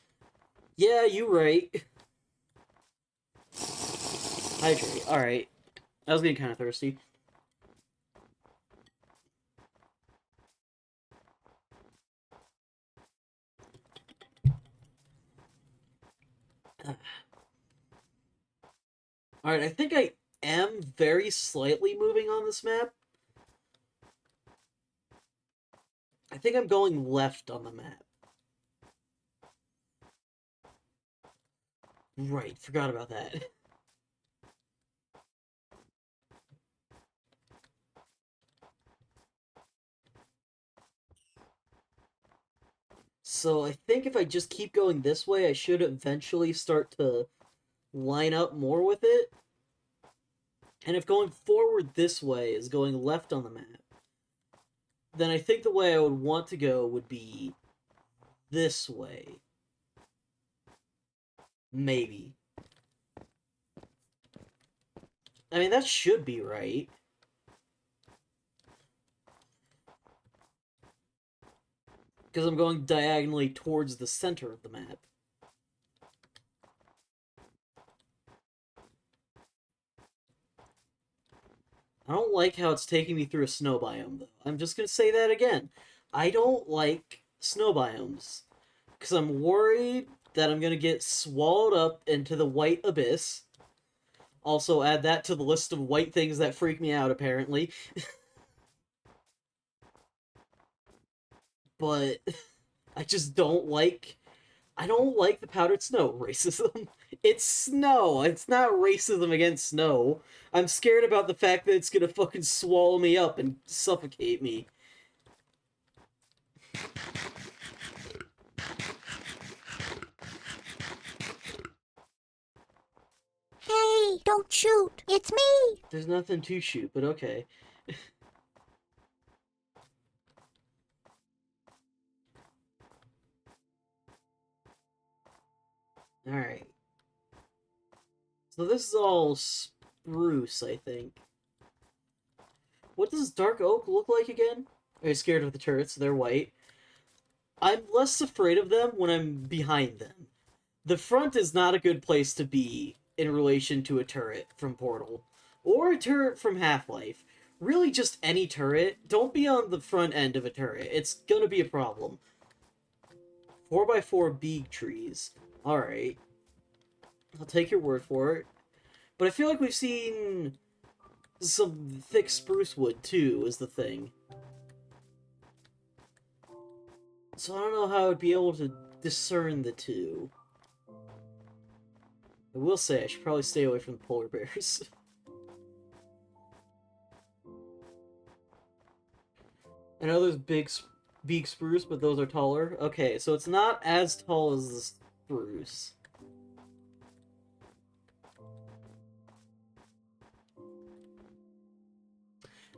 Yeah, you right. Hydrate. Alright. I was getting kind of thirsty. Alright, I think I am very slightly moving on this map. I think I'm going left on the map. Right, forgot about that. So I think if I just keep going this way, I should eventually start to line up more with it. And if going forward this way is going left on the map, then I think the way I would want to go would be this way. Maybe. I mean, that should be right. Because I'm going diagonally towards the center of the map. I don't like how it's taking me through a snow biome, though. I'm just going to say that again. I don't like snow biomes. Because I'm worried that I'm going to get swallowed up into the white abyss. Also, add that to the list of white things that freak me out, apparently. But I just don't like... I don't like the powdered snow racism. It's snow. It's not racism against snow. I'm scared about the fact that it's gonna fucking swallow me up and suffocate me. Hey, Hey, don't shoot. It's me. There's nothing to shoot, but okay. Alright. So this is all spruce, I think. What does dark oak look like again? Are you scared of the turrets? They're white. I'm less afraid of them when I'm behind them. The front is not a good place to be in relation to a turret from Portal. Or a turret from Half-Life. Really just any turret. Don't be on the front end of a turret. It's gonna be a problem. 4x4 beeg trees. Alright. I'll take your word for it. But I feel like we've seen some thick spruce wood, too, is the thing. So I don't know how I'd be able to discern the two. I will say I should probably stay away from the polar bears. I know there's big spruce, but those are taller. Okay, so it's not as tall as the spruce.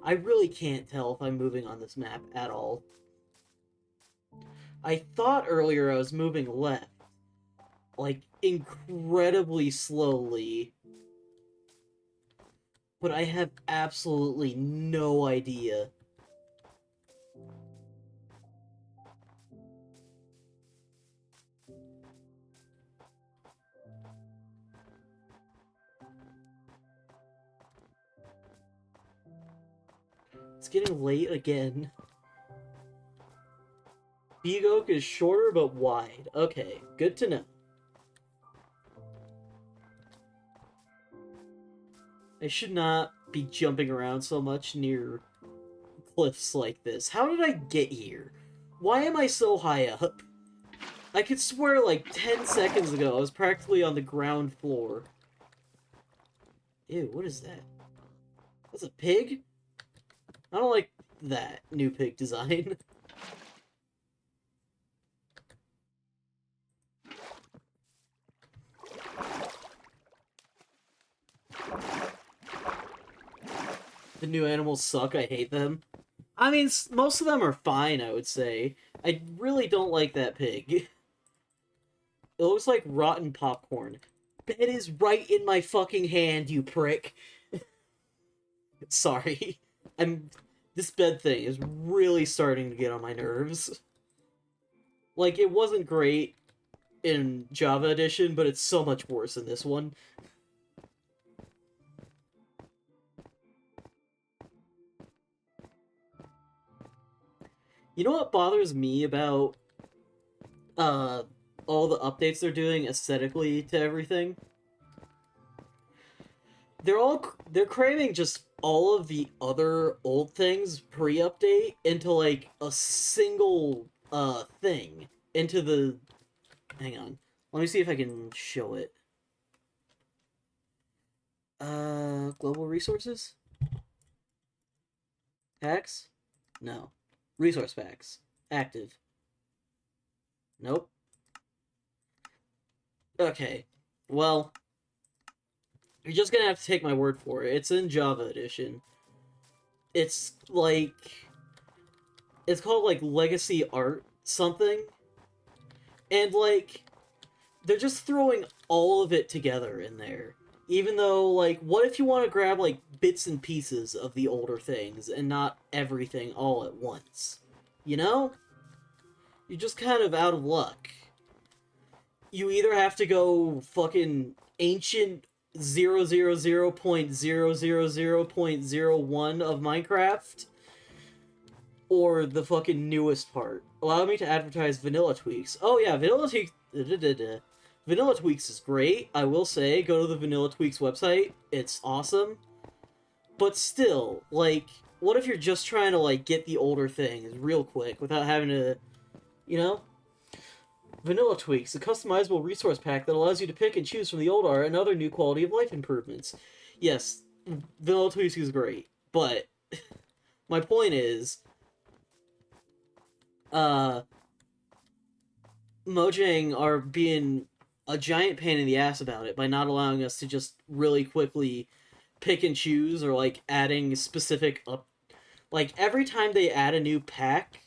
I really can't tell if I'm moving on this map at all. I thought earlier I was moving left. Like, incredibly slowly. But I have absolutely no idea. It's getting late again. Big oak is shorter but wide. Okay, good to know. I should not be jumping around so much near cliffs like this. How did I get here? Why am I so high up? I could swear like 10 seconds ago I was practically on the ground floor. Ew, what is that? That's a pig? I don't like that new pig design. The new animals suck, I hate them. I mean, most of them are fine, I would say. I really don't like that pig. It looks like rotten popcorn. Bed is right in my fucking hand, you prick. Sorry. This bed thing is really starting to get on my nerves. Like, it wasn't great in Java Edition, but it's so much worse in this one. You know what bothers me about all the updates they're doing aesthetically to everything? They're cramming just all of the other old things pre-update into like a single thing into the hang on. Let me see if I can show it. Global resources? Packs? No. Resource packs. Active. Nope. Okay. Well, you're just gonna have to take my word for it. It's in Java Edition. It's like... It's called, like, Legacy Art something. And, like, they're just throwing all of it together in there. Even though, like, what if you want to grab, like, bits and pieces of the older things and not everything all at once? You know? You're just kind of out of luck. You either have to go fucking ancient 000.000.01 of Minecraft, or the fucking newest part. Allow me to advertise Vanilla Tweaks. Oh yeah, Vanilla Tweaks... Vanilla Tweaks is great, I will say. Go to the Vanilla Tweaks website. It's awesome. But still, like, what if you're just trying to, like, get the older things real quick without having to, you know? Vanilla Tweaks, a customizable resource pack that allows you to pick and choose from the old art and other new quality of life improvements. Yes, Vanilla Tweaks is great, but my point is, Mojang are being a giant pain in the ass about it by not allowing us to just really quickly pick and choose, or like adding specific up. Like every time they add a new pack,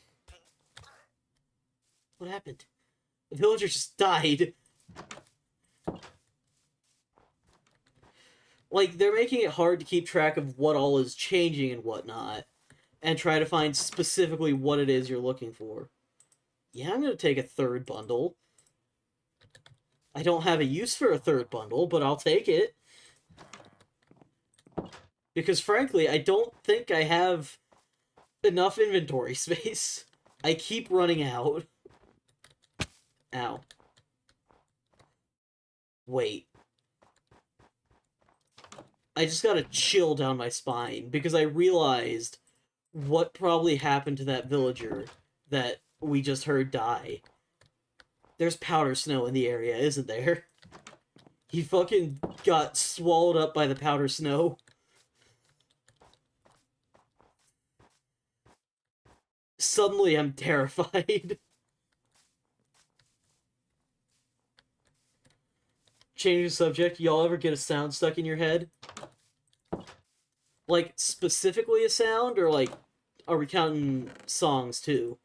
what happened? The villager just died. Like, they're making it hard to keep track of what all is changing and whatnot, and try to find specifically what it is you're looking for. Yeah, I'm gonna take a third bundle. I don't have a use for a third bundle, but I'll take it. Because frankly, I don't think I have enough inventory space. I keep running out. Ow. Wait. I just got a chill down my spine because I realized what probably happened to that villager that we just heard die. There's powder snow in the area, isn't there? He fucking got swallowed up by the powder snow. Suddenly I'm terrified. Changing the subject, y'all ever get a sound stuck in your head? Like, specifically a sound, or like, are we counting songs too?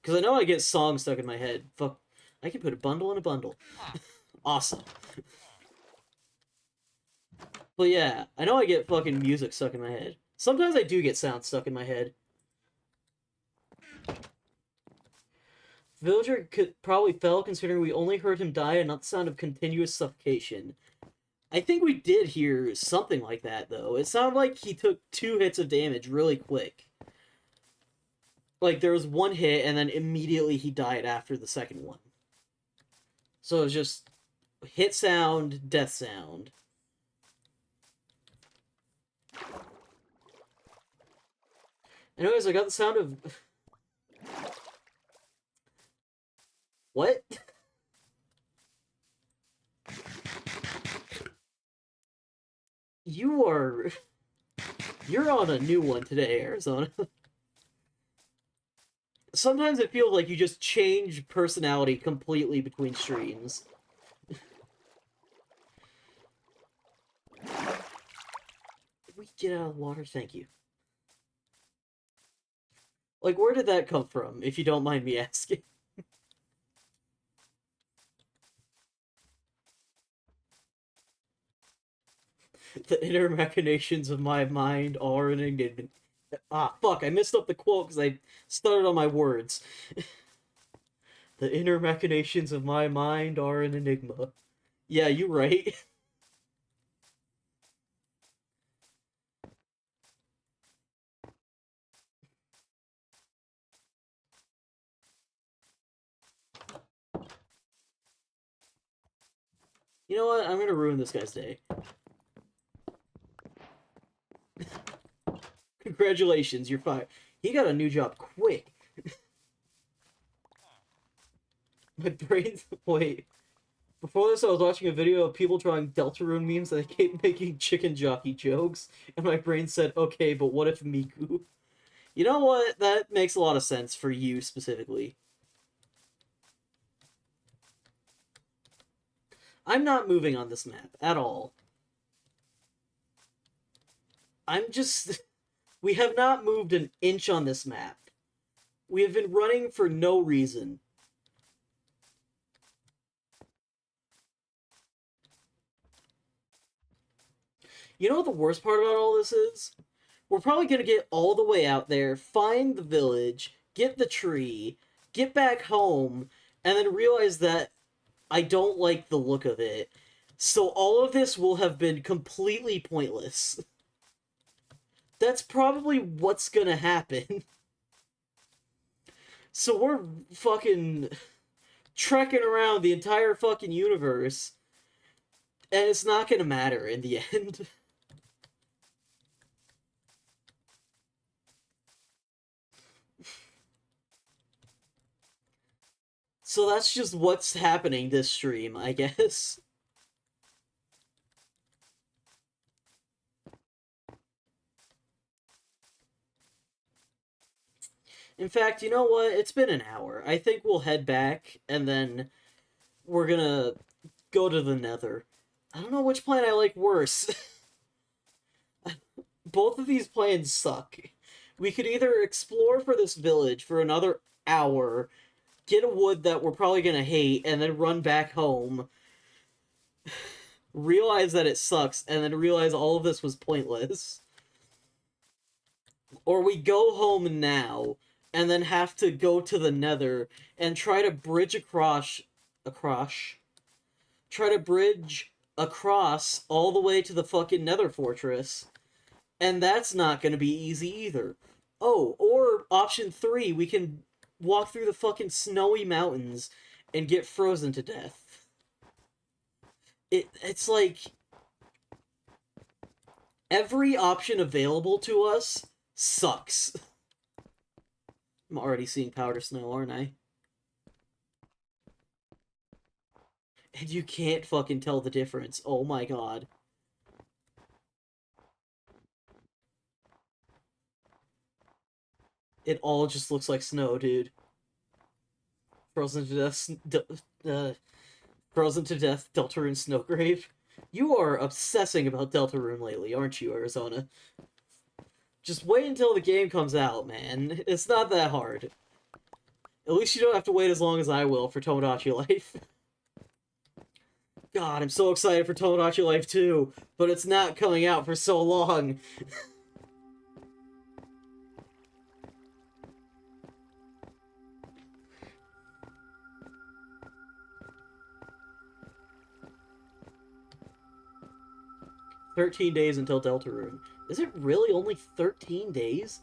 Because I know I get songs stuck in my head. Fuck, I can put a bundle in a bundle. Awesome. But yeah, I know I get fucking music stuck in my head. Sometimes I do get sounds stuck in my head. Villager probably fell considering we only heard him die and not the sound of continuous suffocation. I think we did hear something like that, though. It sounded like he took 2 hits of damage really quick. Like, there was 1 hit, and then immediately he died after the second one. So it was just hit sound, death sound. Anyways, I got the sound of... What? You're on a new one today, Arizona. Sometimes it feels like you just change personality completely between streams. Did we get out of the water? Thank you. Like, where did that come from, if you don't mind me asking? The inner machinations of my mind are an enigma. Ah, fuck, I messed up the quote because I stuttered on my words. The inner machinations of my mind are an enigma. Yeah, you right. You know what? I'm gonna ruin this guy's day. Congratulations, you're fired. He got a new job quick. My brain's... Wait. Before this, I was watching a video of people drawing Deltarune memes and they kept making chicken jockey jokes. And my brain said, okay, but what if Miku? You know what? That makes a lot of sense for you, specifically. I'm not moving on this map, at all. I'm just... We have not moved an inch on this map. We have been running for no reason. You know what the worst part about all this is? We're probably going to get all the way out there, find the village, get the tree, get back home, and then realize that I don't like the look of it. So all of this will have been completely pointless. That's probably what's gonna happen. So we're fucking trekking around the entire fucking universe, and it's not gonna matter in the end. So that's just what's happening this stream, I guess. In fact, you know what? It's been an hour. I think we'll head back, and then we're gonna go to the Nether. I don't know which plan I like worse. Both of these plans suck. We could either explore for this village for another hour, get a wood that we're probably gonna hate, and then run back home, realize that it sucks, and then realize all of this was pointless. Or we go home now, and then have to go to the Nether, and try to bridge across all the way to the fucking Nether fortress. And that's not gonna be easy either. Oh, or option 3, we can walk through the fucking snowy mountains and get frozen to death. It's like every option available to us sucks. I'm already seeing powder snow, aren't I? And you can't fucking tell the difference. Oh my god. It all just looks like snow, dude. Frozen to death, Frozen to death, Deltarune Snowgrave. You are obsessing about Deltarune lately, aren't you, Arizona? Just wait until the game comes out, man. It's not that hard. At least you don't have to wait as long as I will for Tomodachi Life. God, I'm so excited for Tomodachi Life 2, but it's not coming out for so long. 13 days until Deltarune. Is it really only 13 days?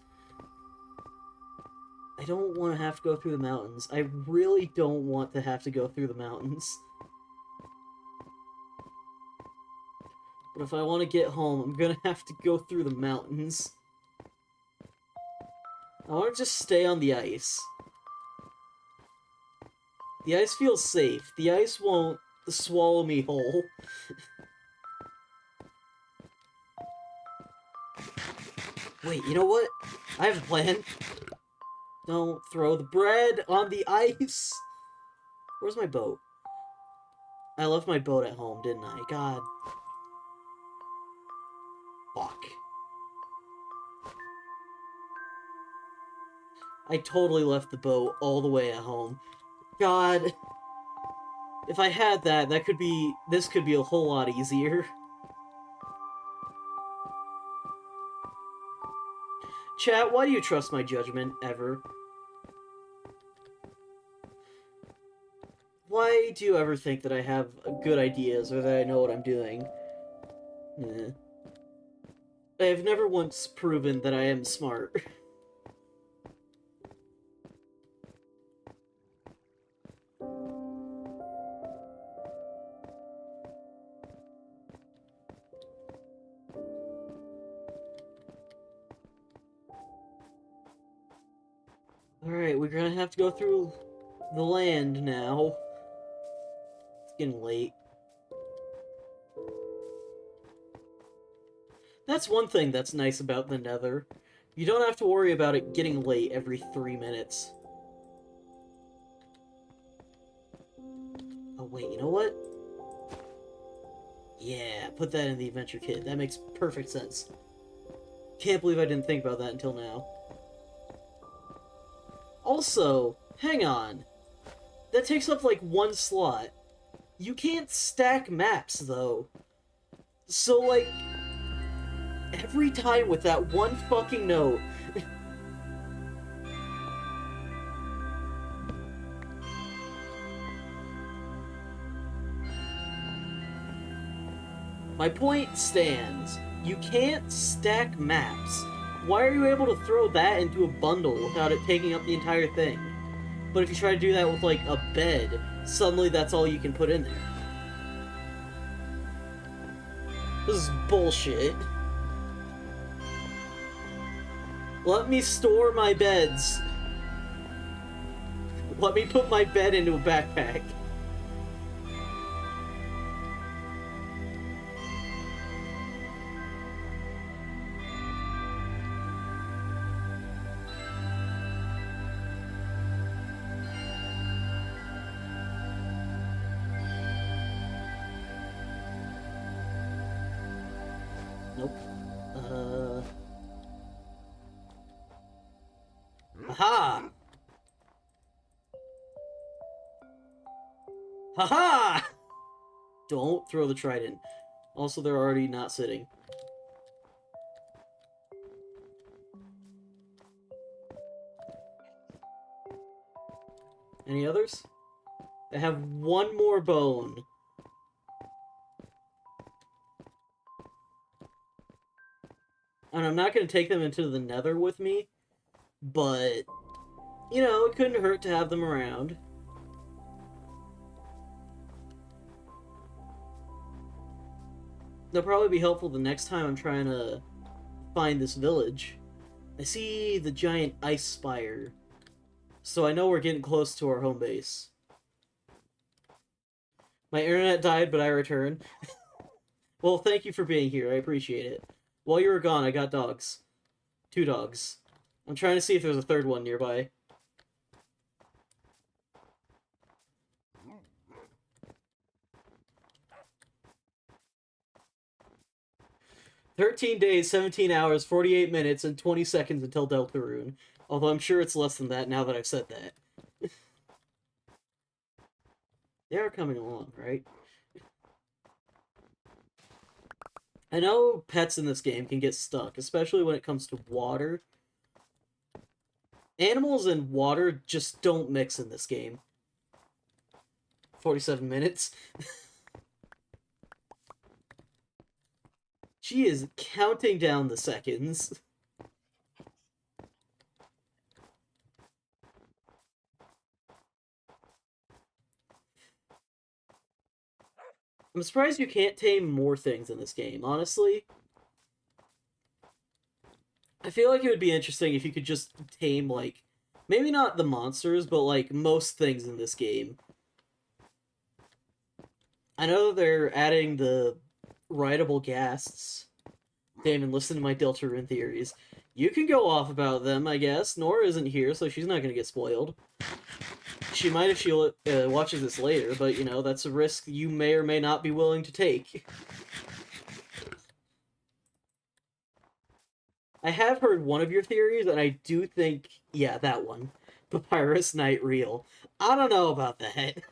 I don't want to have to go through the mountains. I really don't want to have to go through the mountains. But if I want to get home, I'm gonna have to go through the mountains. I want to just stay on the ice. The ice feels safe. The ice won't swallow me whole. Wait, you know what? I have a plan. Don't throw the bread on the ice. Where's my boat? I left my boat at home, didn't I? God. Fuck. I totally left the boat all the way at home. God. If I had that, this could be a whole lot easier. Chat, why do you trust my judgment, ever? Why do you ever think that I have good ideas, or that I know what I'm doing? I have never once proven that I am smart. Alright, we're gonna have to go through the land now. It's getting late. That's one thing that's nice about the Nether. You don't have to worry about it getting late every 3 minutes. Oh wait, you know what? Yeah, put that in the adventure kit. That makes perfect sense. Can't believe I didn't think about that until now. Also, hang on. That takes up like 1 slot. You can't stack maps, though. So, like, every time with that one fucking note... My point stands. You can't stack maps. Why are you able to throw that into a bundle without it taking up the entire thing? But if you try to do that with, like, a bed, suddenly that's all you can put in there. This is bullshit. Let me store my beds. Let me put my bed into a backpack. Nope. Aha! Haha! Don't throw the trident. Also, they're already not sitting. Any others? I have one more bone. And I'm not going to take them into the Nether with me, but, you know, it couldn't hurt to have them around. They'll probably be helpful the next time I'm trying to find this village. I see the giant ice spire, so I know we're getting close to our home base. My internet died, but I returned. Well, thank you for being here. I appreciate it. While you were gone, I got dogs. 2 dogs. I'm trying to see if there's a third one nearby. "13 days, 17 hours, 48 minutes, and 20 seconds until Deltarune." Although I'm sure it's less than that now that I've said that. They are coming along, right? I know pets in this game can get stuck, especially when it comes to water. Animals and water just don't mix in this game. 47 minutes. She is counting down the seconds. I'm surprised you can't tame more things in this game, honestly. I feel like it would be interesting if you could just tame, like, maybe not the monsters, but, like, most things in this game. I know they're adding the rideable ghasts. Damon, listen to my Deltarune theories. You can go off about them, I guess. Nora isn't here, so she's not gonna get spoiled. She might if she watches this later, but, you know, that's a risk you may or may not be willing to take. I have heard one of your theories, and I do think, yeah, that one. Papyrus Knight real. I don't know about that.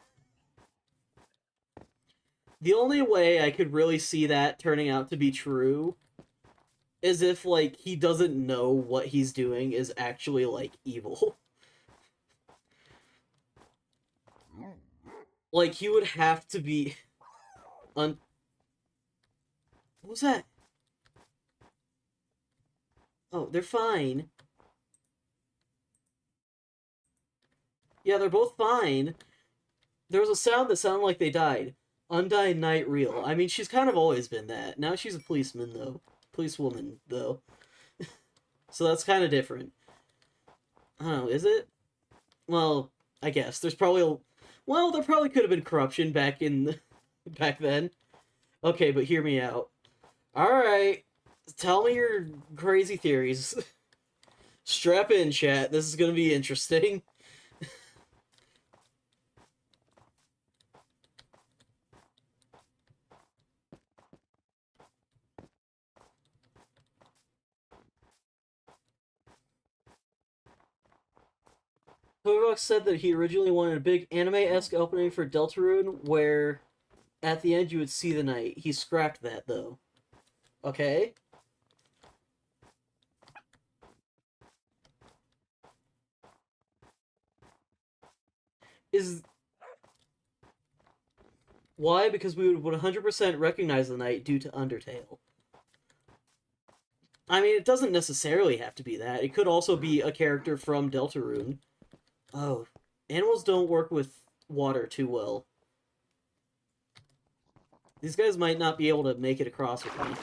The only way I could really see that turning out to be true is if, like, he doesn't know what he's doing is actually, like, evil. Like, he would have to be... What was that? Oh, they're fine. Yeah, they're both fine. There was a sound that sounded like they died. Undying Knight real. I mean, she's kind of always been that. Now she's a policeman, though. Policewoman, though. So that's kind of different. I don't know, is it? Well, I guess. There's probably... Well, there probably could have been corruption back then. Okay, but hear me out. Alright. Tell me your crazy theories. Strap in, chat. This is gonna be interesting. Bedrock said that he originally wanted a big anime-esque opening for Deltarune, where at the end you would see the knight. He scrapped that, though. Okay? Why? Because we would 100% recognize the knight due to Undertale. I mean, it doesn't necessarily have to be that. It could also be a character from Deltarune. Oh, animals don't work with water too well. These guys might not be able to make it across with me.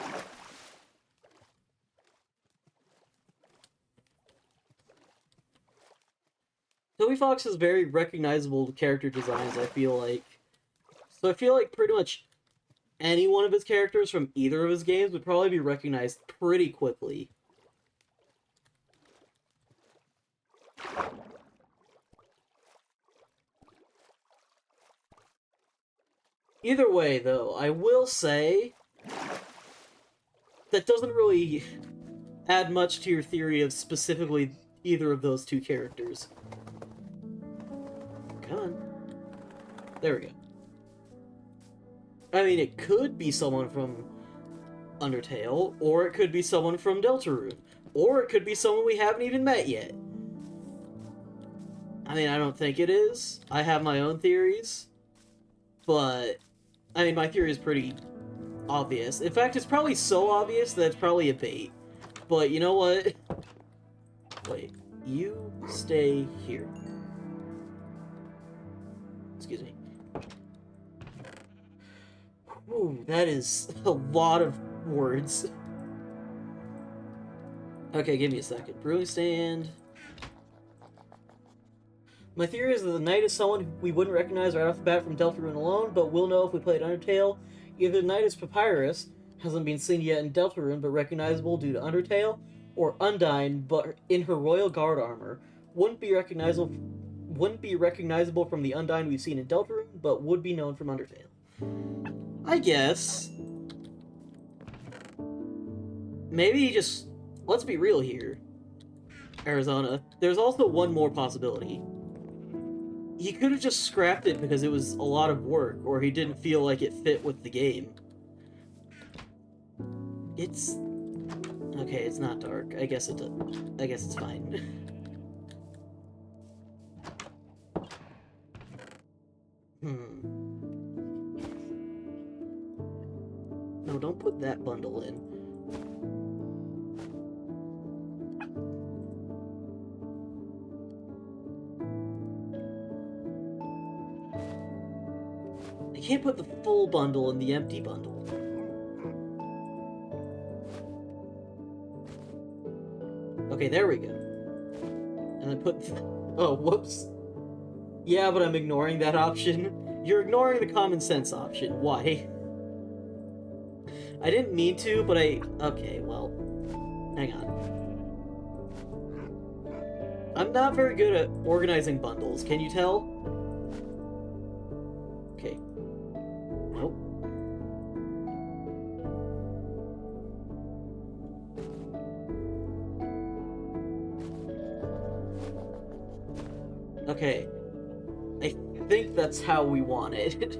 Toby Fox has very recognizable character designs, I feel like. So I feel like pretty much any one of his characters from either of his games would probably be recognized pretty quickly. Either way, though, I will say... that doesn't really add much to your theory of specifically either of those two characters. Come on. There we go. I mean, it could be someone from Undertale, or it could be someone from Deltarune, or it could be someone we haven't even met yet. I mean, I don't think it is. I have my own theories, but I mean, my theory is pretty obvious. In fact, it's probably so obvious that it's probably a bait. But you know what? Wait, you stay here. Excuse me. Ooh, that is a lot of words. Okay, give me a second. Brewing stand. My theory is that the knight is someone we wouldn't recognize right off the bat from Deltarune alone, but we'll know if we played Undertale. Either the knight is Papyrus, hasn't been seen yet in Deltarune, but recognizable due to Undertale, or Undyne, but in her royal guard armor. Wouldn't be recognizable from the Undyne we've seen in Deltarune, but would be known from Undertale. I guess. Maybe just... Let's be real here, Arizona. There's also one more possibility. He could have just scrapped it because it was a lot of work, or he didn't feel like it fit with the game. It's... Okay, it's not dark. I guess it's fine. No, don't put that bundle in. I can't put the full bundle in the empty bundle. Okay, there we go. And then put... Oh, whoops. Yeah, but I'm ignoring that option. You're ignoring the common sense option. Why? I didn't mean to, but I... Okay, well... Hang on. I'm not very good at organizing bundles, can you tell? Okay. Nope. Okay. I think that's how we want it.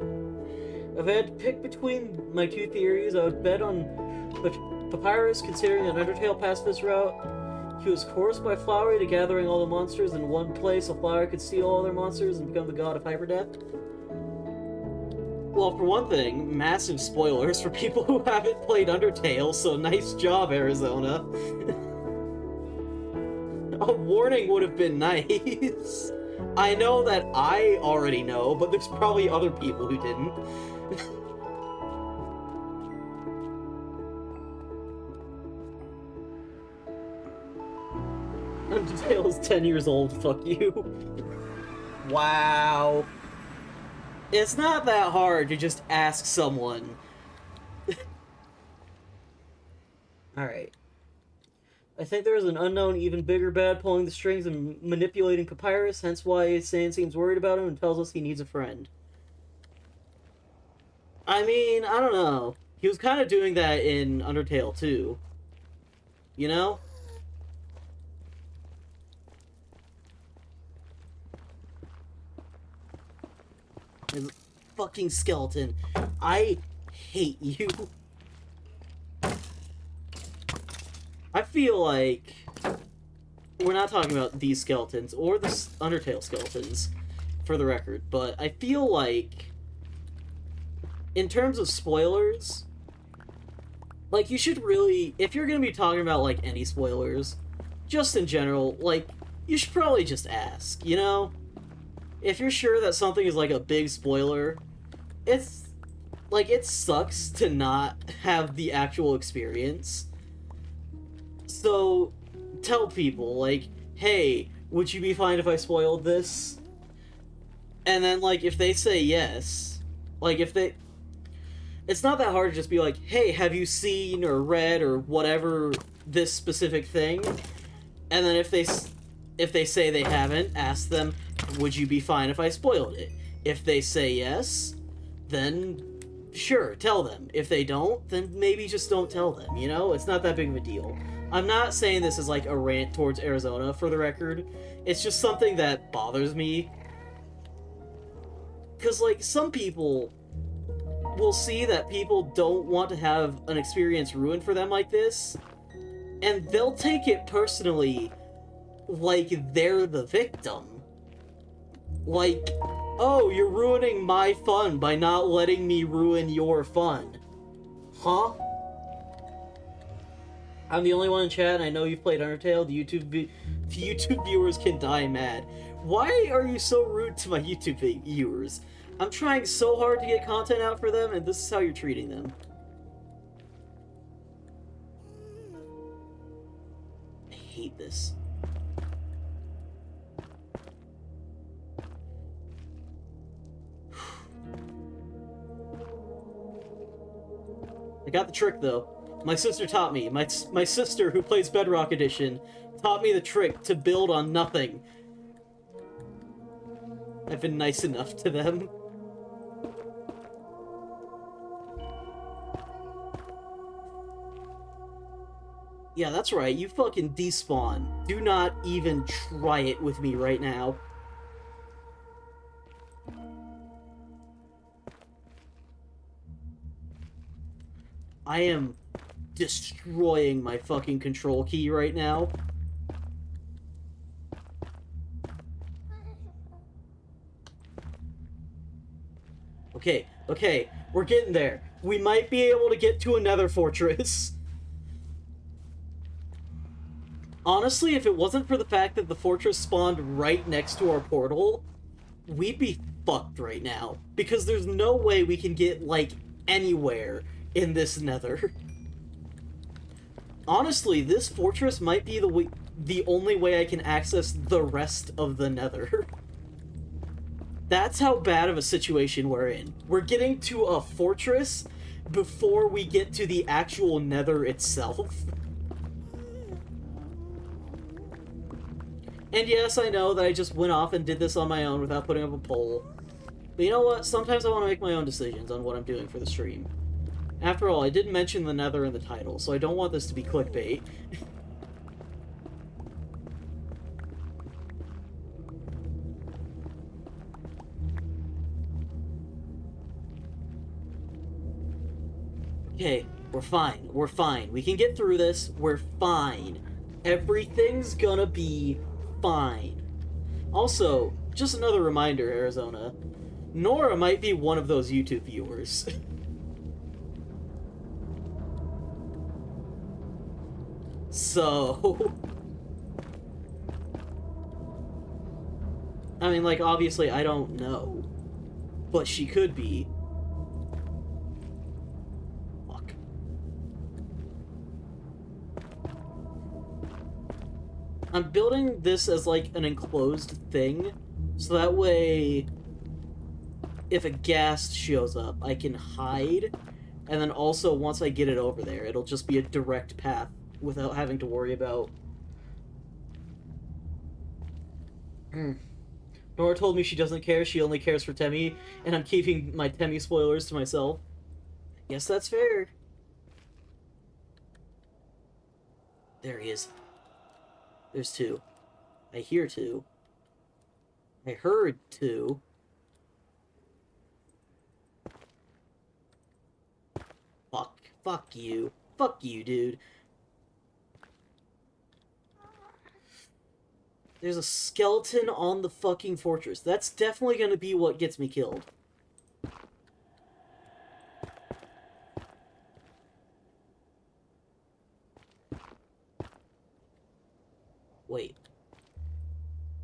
If I had to pick between my two theories, I would bet on Papyrus, considering an Undertale past this route. He was coerced by Flowery to gathering all the monsters in one place so Flowery could steal all their monsters and become the god of hyperdeath. Well, for one thing, massive spoilers for people who haven't played Undertale, so nice job, Arizona. A warning would have been nice. I know that I already know, but there's probably other people who didn't. Undertale is 10 years old, fuck you. Wow. It's not that hard to just ask someone. Alright. I think there is an unknown, even bigger bad pulling the strings and manipulating Papyrus, hence why Sand seems worried about him and tells us he needs a friend. I mean, I don't know. He was kind of doing that in Undertale too. You know? There's a fucking skeleton. I hate you. I feel like we're not talking about these skeletons or the Undertale skeletons, for the record, but I feel like in terms of spoilers, like, you should really, if you're gonna be talking about, like, any spoilers, just in general, like, you should probably just ask, you know? If you're sure that something is, like, a big spoiler, it's, like, it sucks to not have the actual experience. So, tell people, like, hey, would you be fine if I spoiled this? And then, like, if they say yes, like, if they... It's not that hard to just be like, hey, have you seen or read or whatever this specific thing? And then if they say they haven't, ask them, would you be fine if I spoiled it? If they say yes, then sure, tell them. If they don't, then maybe just don't tell them, you know? It's not that big of a deal. I'm not saying this is like a rant towards Arizona, for the record. It's just something that bothers me. Because, like, some people will see that people don't want to have an experience ruined for them like this, and they'll take it personally like they're the victim. Like, oh, you're ruining my fun by not letting me ruin your fun. Huh? I'm the only one in chat, and I know you've played Undertale. The YouTube viewers can die mad. Why are you so rude to my YouTube viewers? I'm trying so hard to get content out for them, and this is how you're treating them. I hate this. I got the trick, though. My sister taught me. My sister, who plays Bedrock Edition, taught me the trick to build on nothing. I've been nice enough to them. Yeah, that's right. You fucking despawn. Do not even try it with me right now. I am destroying my fucking control key right now. Okay, okay, we're getting there. We might be able to get to another fortress. Honestly, if it wasn't for the fact that the fortress spawned right next to our portal, we'd be fucked right now. Because there's no way we can get, like, anywhere in this Nether. Honestly, this fortress might be the only way I can access the rest of the Nether. That's how bad of a situation we're in. We're getting to a fortress before we get to the actual Nether itself. And yes, I know that I just went off and did this on my own without putting up a poll. But you know what? Sometimes I want to make my own decisions on what I'm doing for the stream. After all, I did mention the Nether in the title, so I don't want this to be clickbait. Okay, we're fine. We're fine. We can get through this. We're fine. Everything's gonna be fine. Also, just another reminder, Arizona. Nora might be one of those YouTube viewers. So... I mean, like, obviously I don't know. But she could be. Fuck. I'm building this as, like, an enclosed thing. So that way, if a ghast shows up, I can hide. And then also, once I get it over there, it'll just be a direct path without having to worry about... Nora told me she doesn't care, she only cares for Temmie, and I'm keeping my Temmie spoilers to myself. Yes, that's fair. There he is. There's two. I hear two. I heard two. Fuck. Fuck you. Fuck you, dude. There's a skeleton on the fucking fortress. That's definitely gonna be what gets me killed. Wait.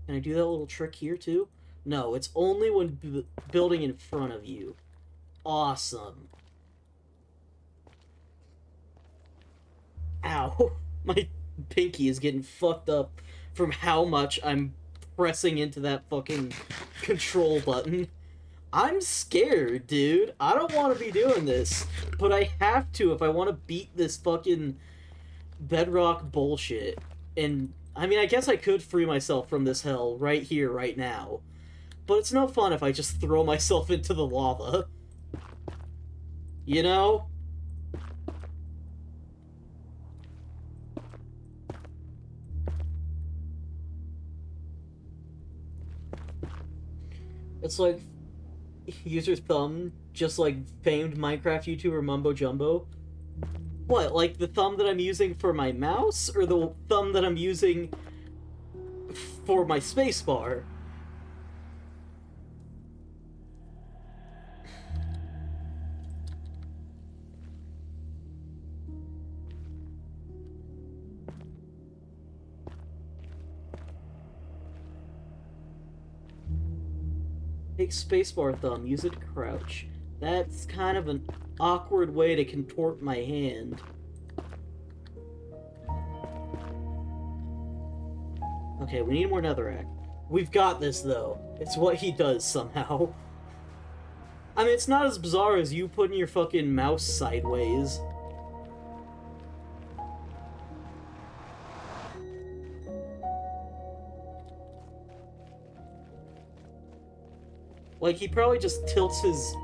Can I do that little trick here, too? No, it's only when building in front of you. Awesome. Ow. My pinky is getting fucked up from how much I'm pressing into that fucking control button. I'm scared, dude. I don't want to be doing this, but I have to if I want to beat this fucking Bedrock bullshit. And, I mean, I guess I could free myself from this hell right here, right now. But it's no fun if I just throw myself into the lava. You know? It's like user thumb, just like famed Minecraft YouTuber Mumbo Jumbo. What, like the thumb that I'm using for my mouse, or the thumb that I'm using for my spacebar? Take spacebar thumb, use it to crouch. That's kind of an awkward way to contort my hand. Okay, we need more netherrack. We've got this, though. It's what he does, somehow. I mean, it's not as bizarre as you putting your fucking mouse sideways. Like, he probably just tilts his...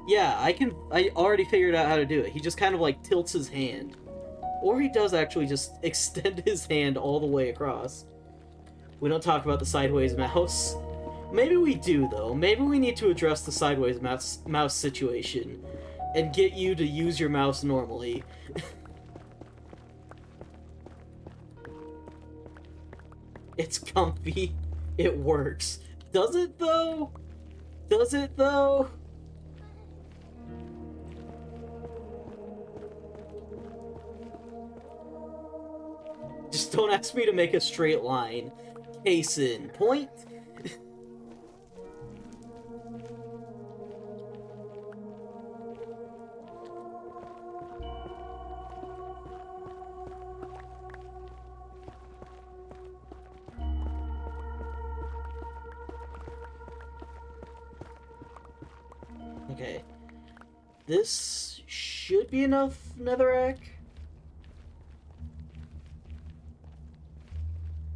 Yeah, I already figured out how to do it. He just kind of, like, tilts his hand. Or he does actually just extend his hand all the way across. We don't talk about the sideways mouse. Maybe we do, though. Maybe we need to address the sideways mouse situation and get you to use your mouse normally. It's comfy. It works. Does it, though? Does it, though? Just don't ask me to make a straight line. Case in point. Okay. This should be enough netherrack.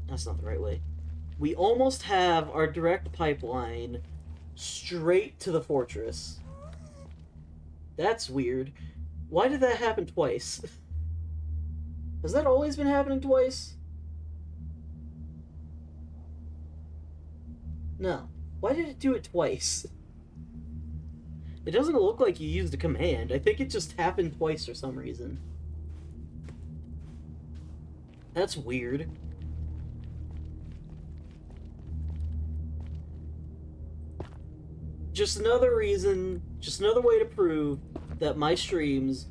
That's not the right way. We almost have our direct pipeline straight to the fortress. That's weird. Why did that happen twice? Has that always been happening twice? No. Why did it do it twice? It doesn't look like you used a command. I think it just happened twice for some reason. That's weird. Just another reason, just another way to prove that my streams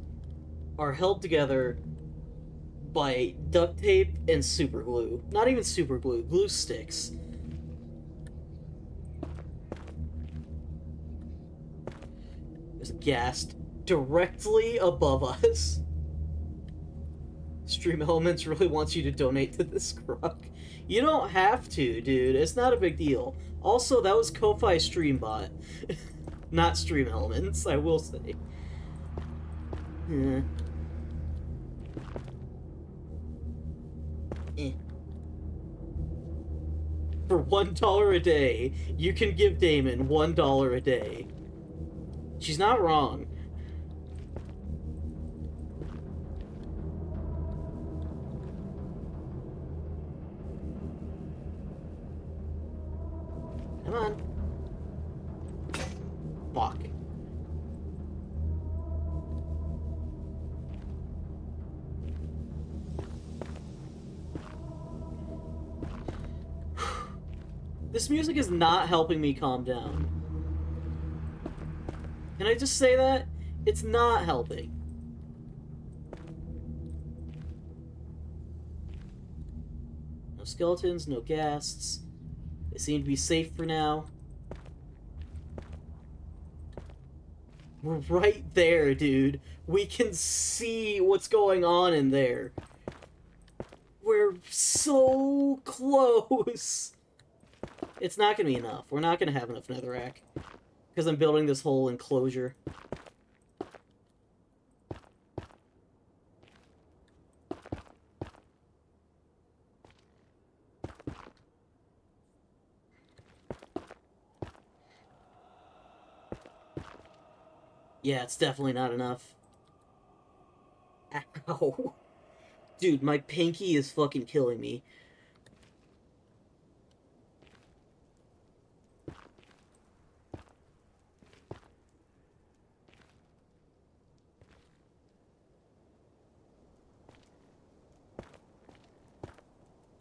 are held together by duct tape and super glue. Not even super glue, glue sticks. There's a ghast directly above us. Stream Elements really wants you to donate to this crook. You don't have to, dude. It's not a big deal. Also, that was Ko-Fi Streambot. Not Stream Elements, I will say. Eh. For $1 a day, you can give Damon $1 a day. She's not wrong. Come on. Fuck. This music is not helping me calm down. Can I just say that? It's not helping. No skeletons, no ghasts. They seem to be safe for now. We're right there, dude. We can see what's going on in there. We're so close. It's not gonna be enough. We're not gonna have enough netherrack. Because I'm building this whole enclosure. Yeah, it's definitely not enough. Ow. Dude, my pinky is fucking killing me.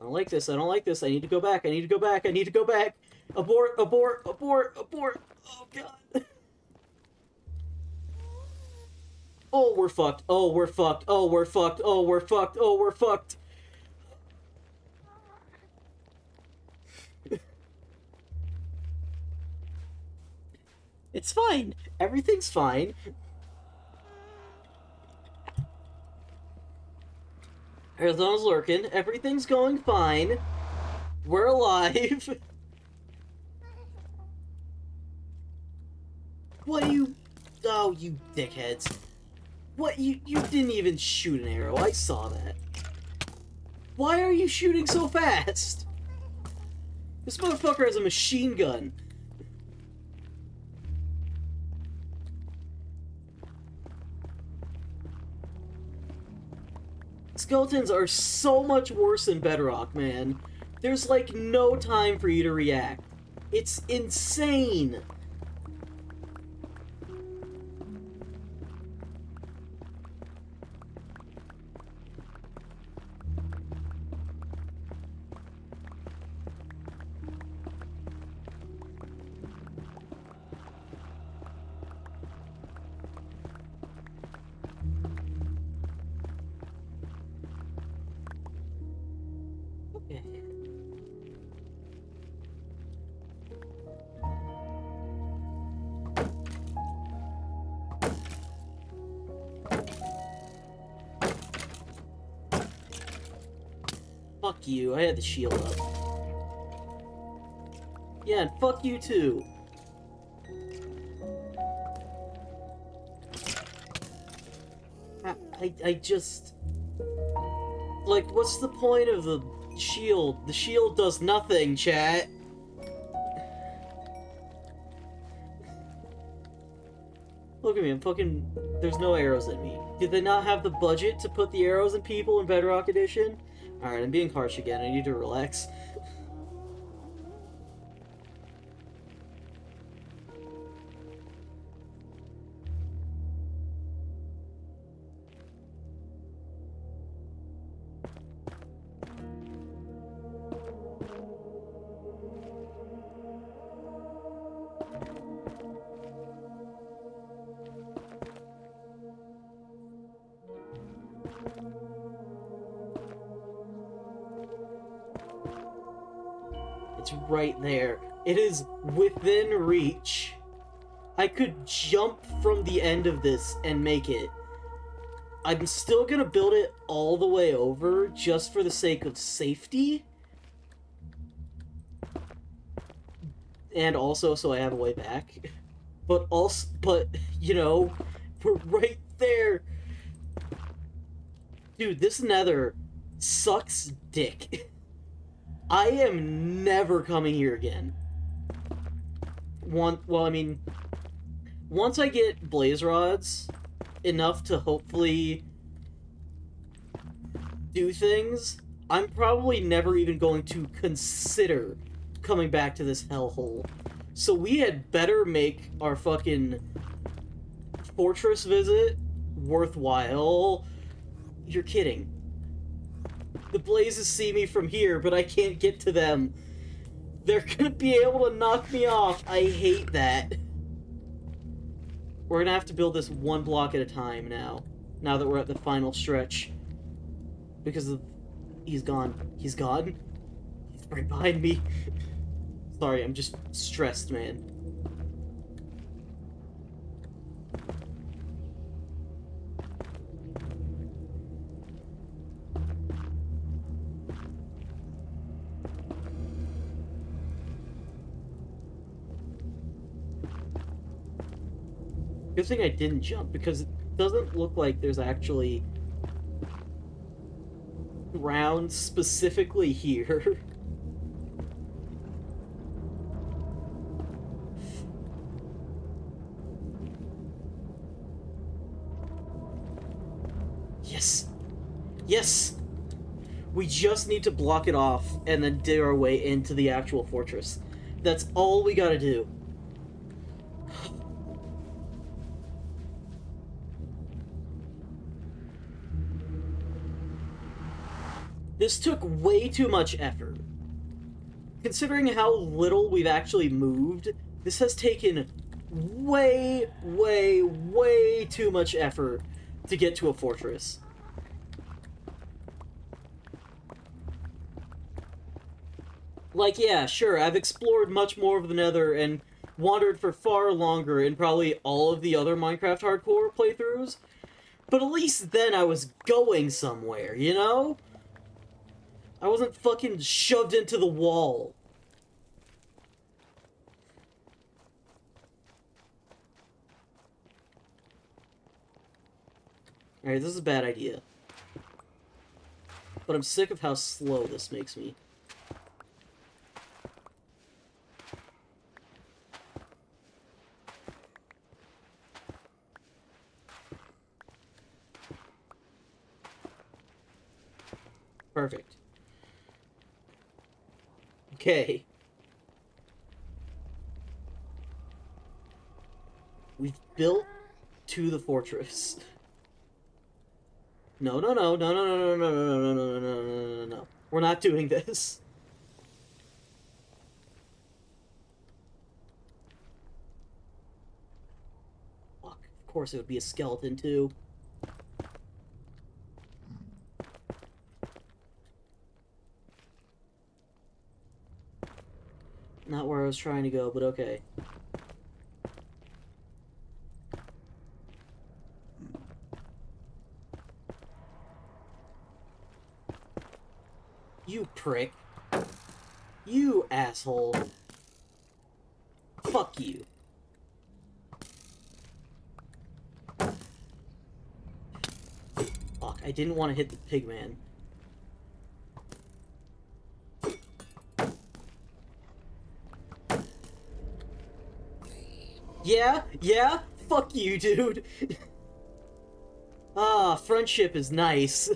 I don't like this, I don't like this, I need to go back, I need to go back, I need to go back! Abort, abort, abort, abort! Oh god! Oh, we're fucked, oh, we're fucked, oh, we're fucked, oh, we're fucked, oh, we're fucked! It's fine, everything's fine. Arizona's lurking, everything's going fine. We're alive. What do you... Oh, you dickheads. What, you didn't even shoot an arrow, I saw that. Why are you shooting so fast? This motherfucker has a machine gun. Skeletons are so much worse than Bedrock, man. There's like no time for you to react. It's insane. Okay. Fuck you, I had the shield up. Yeah, and fuck you too. I just... Like, what's the point of the shield? The shield does nothing, chat. Look at me, I'm fucking... There's no arrows in me. Did they not have the budget to put the arrows in people in Bedrock Edition? Alright, I'm being harsh again, I need to relax. It's right there. It is within reach. I could jump from the end of this and make it. I'm still gonna build it all the way over just for the sake of safety. And also so I have a way back. But also, you know, we're right there. Dude, this Nether sucks dick. I am never coming here again. Well, I mean, once I get blaze rods enough to hopefully do things, I'm probably never even going to consider coming back to this hellhole. So we had better make our fucking fortress visit worthwhile. You're kidding. The blazes see me from here, but I can't get to them. They're gonna be able to knock me off. I hate that. We're gonna have to build this one block at a time now. Now that we're at the final stretch. Because of... He's gone. He's gone? He's right behind me. Sorry, I'm just stressed, man. Good thing I didn't jump, because it doesn't look like there's actually ground specifically here. Yes! We just need to block it off and then dig our way into the actual fortress. That's all we gotta do. This took way too much effort. Considering how little we've actually moved, this has taken way, way, way too much effort to get to a fortress. Like, yeah, sure, I've explored much more of the Nether and wandered for far longer in probably all of the other Minecraft hardcore playthroughs, but at least then I was going somewhere, you know? I wasn't fucking shoved into the wall. Alright, this is a bad idea. But I'm sick of how slow this makes me. Perfect. Okay. We've built to the fortress. No, no, no, no, no, no, no, no, no, no, no, no, no, no, no. We're not doing this. Fuck. Of course it would be a skeleton, too. Not where I was trying to go, but okay. You prick. You asshole. Fuck you. Fuck, I didn't want to hit the pigman. Yeah? Yeah? Fuck you, dude. Ah, friendship is nice.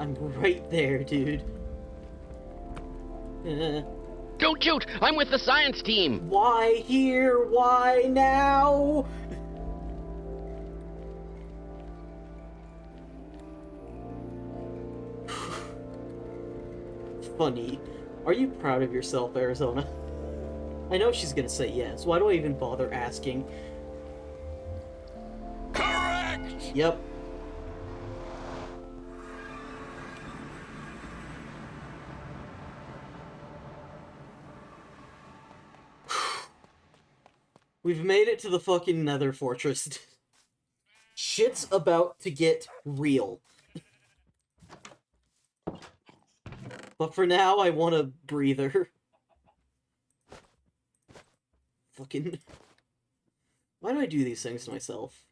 I'm right there, dude. Don't shoot! I'm with the science team! Why here? Why now? Funny. Are you proud of yourself, Arizona? I know she's gonna say yes. Why do I even bother asking? Correct! Yep. We've made it to the fucking Nether fortress. Shit's about to get real. But for now, I want a breather. Fucking... Why do I do these things to myself?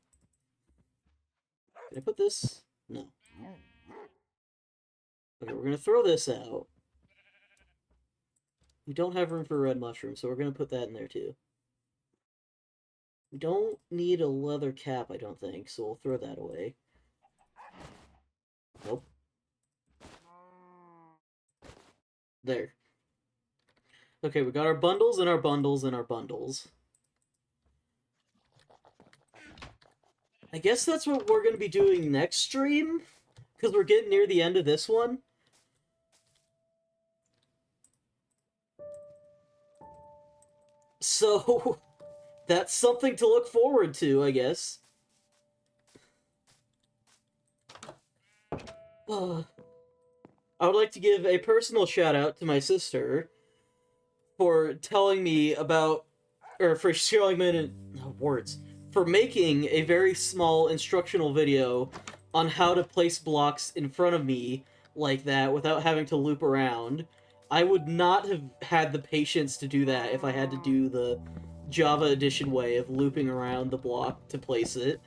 Can I put this? No. Okay, we're gonna throw this out. We don't have room for a red mushroom, so we're gonna put that in there too. We don't need a leather cap, I don't think, so we'll throw that away. Nope. There. Okay, we got our bundles and our bundles and our bundles. I guess that's what we're going to be doing next stream, because we're getting near the end of this one. So, that's something to look forward to, I guess. I would like to give a personal shout out to my sister for telling me about, or for showing me for making a very small instructional video on how to place blocks in front of me like that without having to loop around. I would not have had the patience to do that if I had to do the Java Edition way of looping around the block to place it.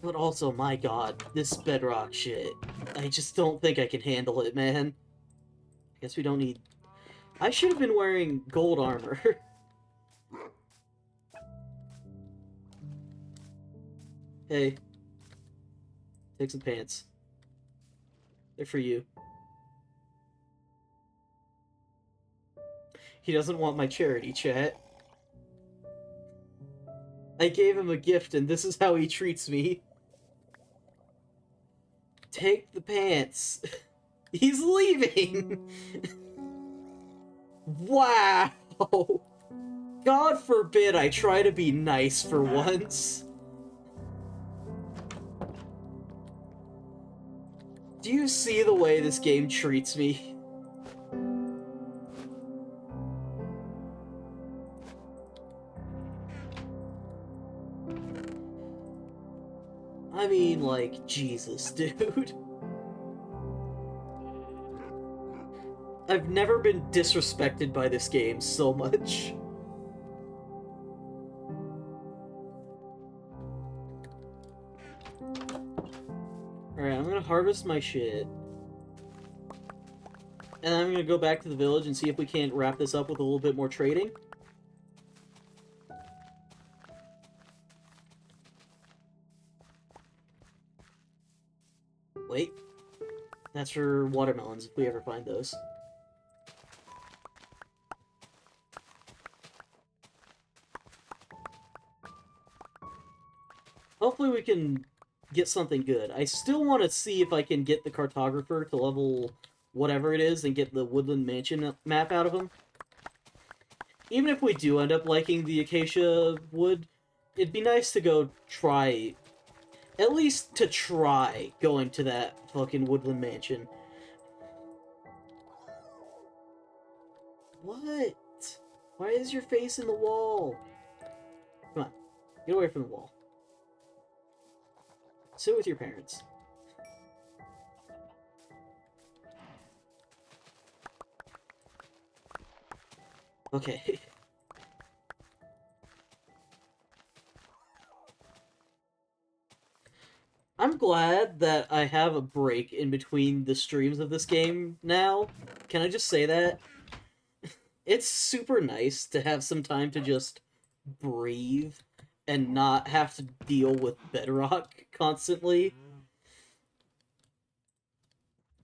But also, my god, this Bedrock shit. I just don't think I can handle it, man. Guess we don't need... I should have been wearing gold armor. Hey. Take some pants. They're for you. He doesn't want my charity, chat. I gave him a gift and this is how he treats me. Take the pants. He's leaving! Wow! God forbid I try to be nice for once. Do you see the way this game treats me? I mean, like, Jesus, dude. I've never been disrespected by this game so much. Alright, I'm gonna harvest my shit. And I'm gonna go back to the village and see if we can't wrap this up with a little bit more trading. Wait. That's for watermelons, if we ever find those. Hopefully we can get something good. I still want to see if I can get the cartographer to level whatever it is and get the Woodland Mansion map out of him. Even if we do end up liking the acacia wood, it'd be nice to go try... At least to try going to that fucking Woodland Mansion. What? Why is your face in the wall? Come on. Get away from the wall. Sit with your parents. Okay. I'm glad that I have a break in between the streams of this game now. Can I just say that? It's super nice to have some time to just breathe and not have to deal with Bedrock constantly.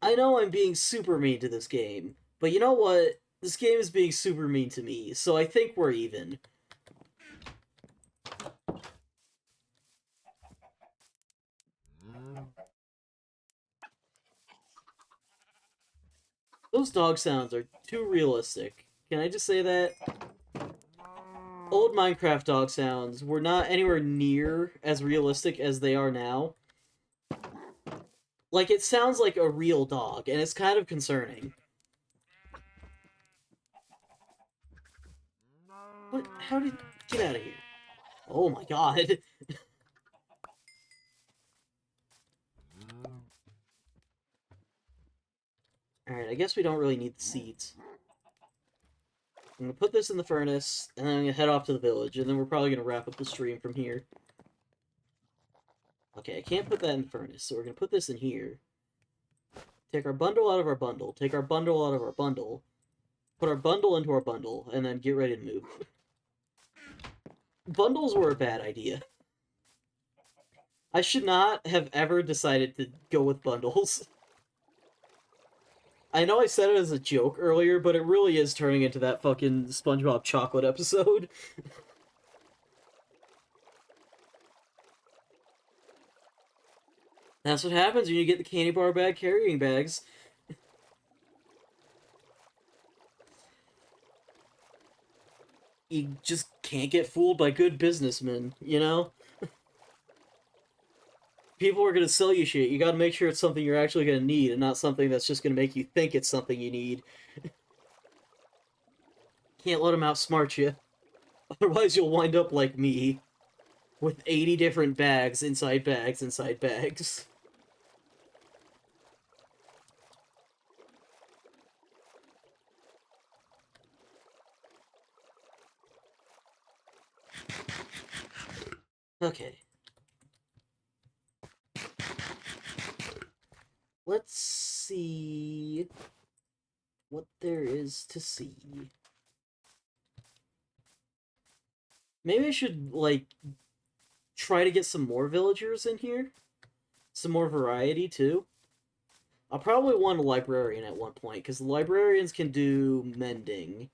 I know I'm being super mean to this game, but you know what? This game is being super mean to me, so I think we're even. Those dog sounds are too realistic. Can I just say that? Old Minecraft dog sounds were not anywhere near as realistic as they are now. Like, it sounds like a real dog, and it's kind of concerning. What? How did... Get out of here. Oh my god. Alright, I guess we don't really need the seeds. I'm gonna put this in the furnace, and then I'm gonna head off to the village, and then we're probably gonna wrap up the stream from here. Okay, I can't put that in the furnace, so we're gonna put this in here. Take our bundle out of our bundle, take our bundle out of our bundle, put our bundle into our bundle, and then get ready to move. Bundles were a bad idea. I should not have ever decided to go with bundles. I know I said it as a joke earlier, but it really is turning into that fucking SpongeBob chocolate episode. That's what happens when you get the candy bar bag carrying bags. You just can't get fooled by good businessmen, you know? People are gonna sell you shit. You gotta make sure it's something you're actually gonna need, and not something that's just gonna make you think it's something you need. Can't let them outsmart you. Otherwise you'll wind up like me. With 80 different bags inside bags inside bags. Okay. Let's see what there is to see. Maybe I should, like, try to get some more villagers in here. Some more variety, too. I'll probably want a librarian at one point, because librarians can do mending.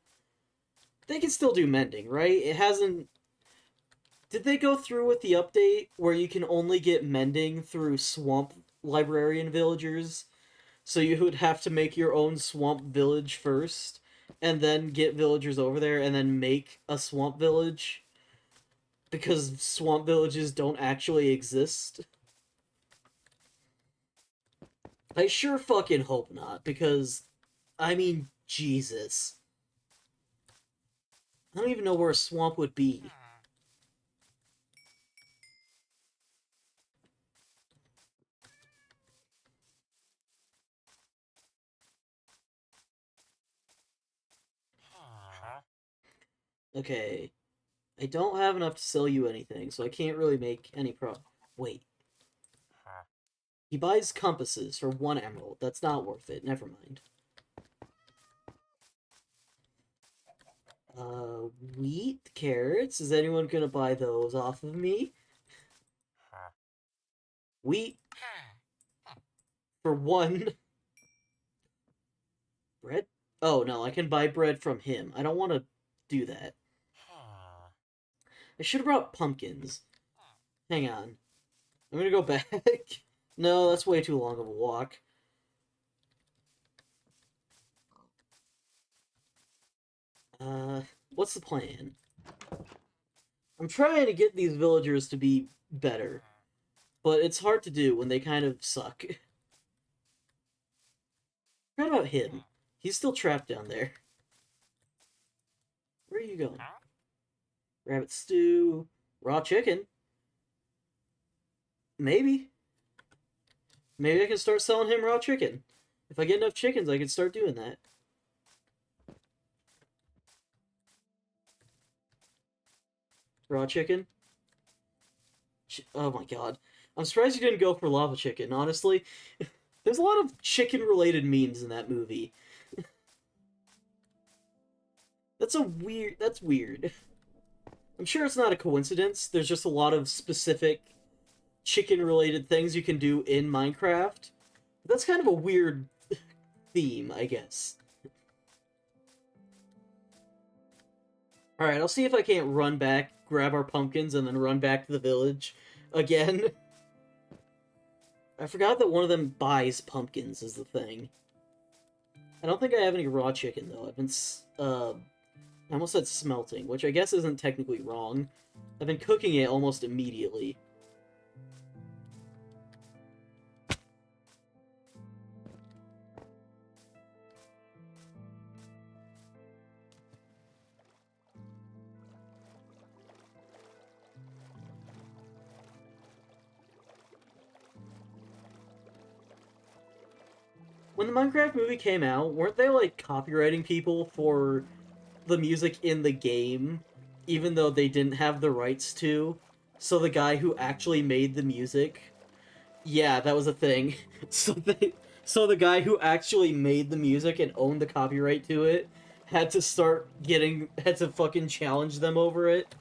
They can still do mending, right? It hasn't... Did they go through with the update where you can only get mending through swamp librarian villagers? So you would have to make your own swamp village first, and then get villagers over there, and then make a swamp village? Because swamp villages don't actually exist? I sure fucking hope not, because, I mean, Jesus. I don't even know where a swamp would be. Huh? Okay. I don't have enough to sell you anything, so I can't really make any Wait. Huh? He buys compasses for 1 emerald. That's not worth it. Never mind. Wheat, carrots. Is anyone gonna buy those off of me? Huh? Wheat for 1. Bread? Oh, no, I can buy bread from him. I don't want to do that. Huh? I should have brought pumpkins. Hang on. I'm gonna go back. No, that's way too long of a walk. What's the plan? I'm trying to get these villagers to be better, but it's hard to do when they kind of suck. What about him? He's still trapped down there. Where are you going? Huh? Rabbit stew, raw chicken. Maybe. Maybe I can start selling him raw chicken. If I get enough chickens, I can start doing that. Raw chicken? Oh my god. I'm surprised you didn't go for lava chicken, honestly. There's a lot of chicken-related memes in that movie. That's weird. I'm sure it's not a coincidence. There's just a lot of specific chicken-related things you can do in Minecraft. That's kind of a weird theme, I guess. Alright, I'll see if I can't run back, grab our pumpkins, and then run back to the village again. I forgot that one of them buys pumpkins, is the thing. I don't think I have any raw chicken, though. I've been, I almost said smelting, which I guess isn't technically wrong. I've been cooking it almost immediately. When the Minecraft movie came out, weren't they, like, copywriting people for the music in the game, even though they didn't have the rights to? So the guy who actually made the music... Yeah, that was a thing. So the guy who actually made the music and owned the copyright to it had to fucking challenge them over it.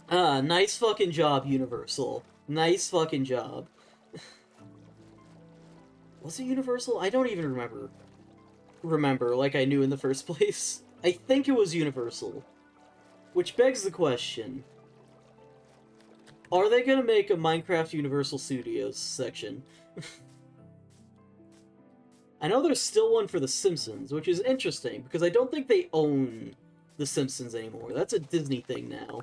Ah, nice fucking job, Universal. Nice fucking job. Was it Universal? I don't even remember like I knew in the first place. I think it was Universal. Which begs the question. Are they gonna make a Minecraft Universal Studios section? I know there's still one for The Simpsons, which is interesting, because I don't think they own The Simpsons anymore. That's a Disney thing now.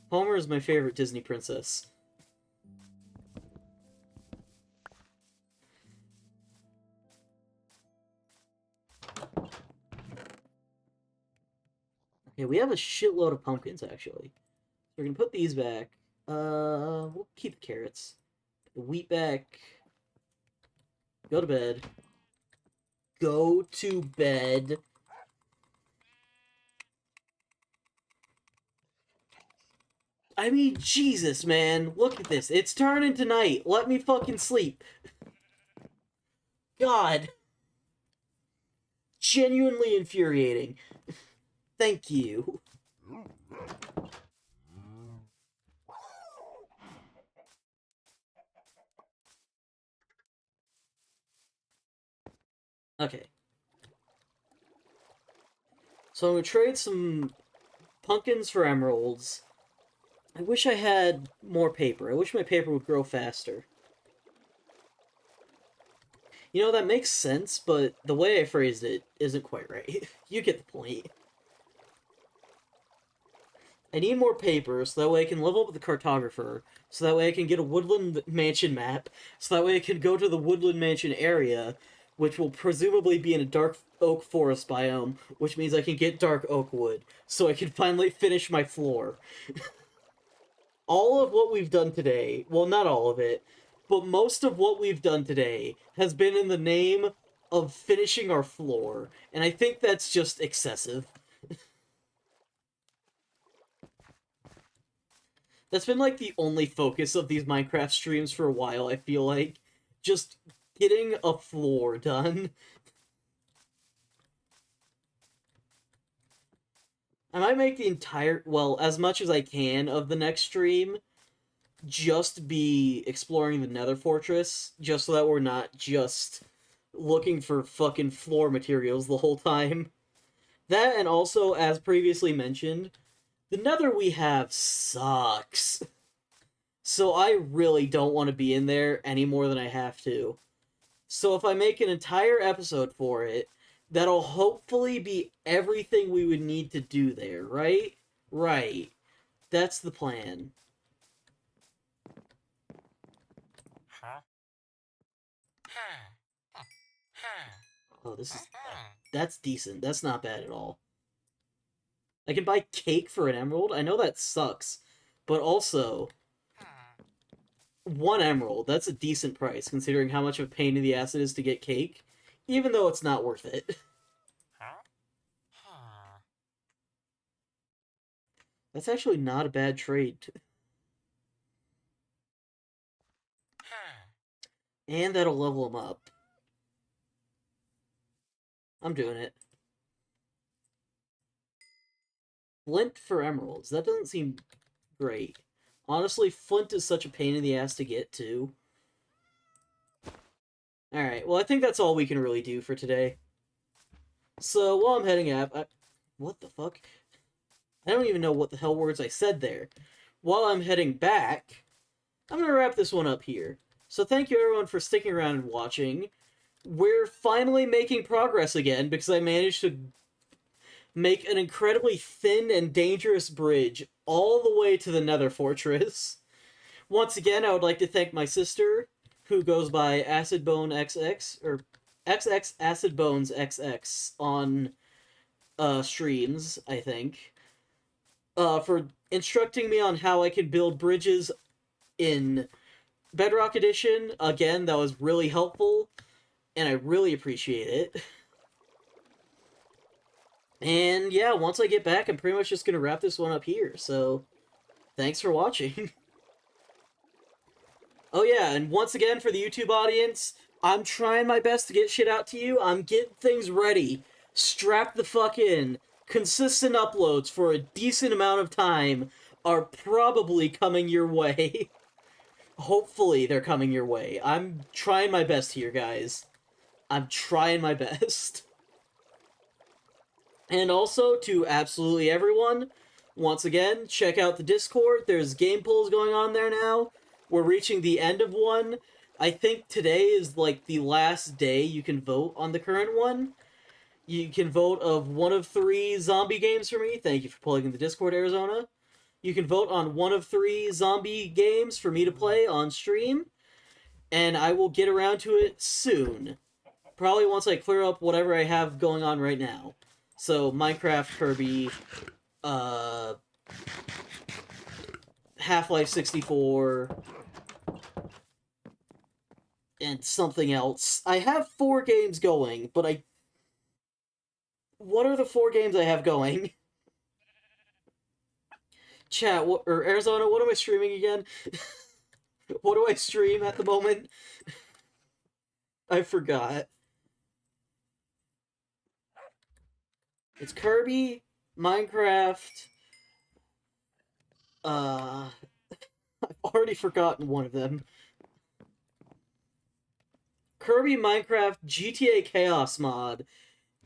Homer is my favorite Disney princess. Okay, we have a shitload of pumpkins, actually. We're gonna put these back. We'll keep the carrots. The wheat back. Go to bed. Go to bed. I mean, Jesus, man. Look at this. It's turning to night. Let me fucking sleep. God. Genuinely infuriating. Thank you. Okay. So I'm gonna trade some pumpkins for emeralds. I wish I had more paper. I wish my paper would grow faster. You know, that makes sense, but the way I phrased it isn't quite right. You get the point. I need more paper, so that way I can level up with the cartographer, so that way I can get a woodland mansion map, so that way I can go to the woodland mansion area, which will presumably be in a dark oak forest biome, which means I can get dark oak wood, so I can finally finish my floor. All of what we've done today, well, not all of it, but most of what we've done today has been in the name of finishing our floor, and I think that's just excessive. That's been, like, the only focus of these Minecraft streams for a while, I feel like. Just getting a floor done. I might make the entire, well, as much as I can of the next stream just be exploring the Nether Fortress, just so that we're not just looking for fucking floor materials the whole time. That, and also, as previously mentioned, the Nether we have sucks. So I really don't want to be in there any more than I have to. So if I make an entire episode for it, that'll hopefully be everything we would need to do there, right? Right. That's the plan. Huh? Huh. Huh. Oh, this is... That's decent. That's not bad at all. I can buy cake for an emerald? I know that sucks. But also... 1 emerald, that's a decent price, considering how much of a pain in the ass it is to get cake. Even though it's not worth it. Huh? Huh. That's actually not a bad trade. Huh. And that'll level them up. I'm doing it. Flint for emeralds. That doesn't seem great. Honestly, flint is such a pain in the ass to get to. Alright, well, I think that's all we can really do for today. So, while I'm heading out... what the fuck? I don't even know what the hell words I said there. While I'm heading back, I'm gonna wrap this one up here. So thank you everyone for sticking around and watching. We're finally making progress again, because I managed to make an incredibly thin and dangerous bridge all the way to the Nether Fortress. Once again, I would like to thank my sister, who goes by AcidBoneXX, or XX AcidBonesXX on streams, I think, for instructing me on how I can build bridges in Bedrock Edition. Again, that was really helpful, and I really appreciate it. And yeah, once I get back, I'm pretty much just going to wrap this one up here, so thanks for watching. Oh yeah, and once again, for the YouTube audience, I'm trying my best to get shit out to you. I'm getting things ready. Strap the fuck in. Consistent uploads for a decent amount of time are probably coming your way. Hopefully they're coming your way. I'm trying my best here, guys. I'm trying my best. And also, to absolutely everyone, once again, check out the Discord. There's game polls going on there now. We're reaching the end of one. I think today is, like, the last day you can vote on the current one. You can vote of 1 of 3 zombie games for me. Thank you for plugging the Discord, Arizona. You can vote on 1 of 3 zombie games for me to play on stream. And I will get around to it soon. Probably once I clear up whatever I have going on right now. So, Minecraft, Kirby, Half-Life 64, and something else. I have 4 games going, but what are the 4 games I have going? Chat, or Arizona, what am I streaming again? What do I stream at the moment? I forgot. It's Kirby, Minecraft. I've already forgotten one of them. Kirby, Minecraft, GTA Chaos mod,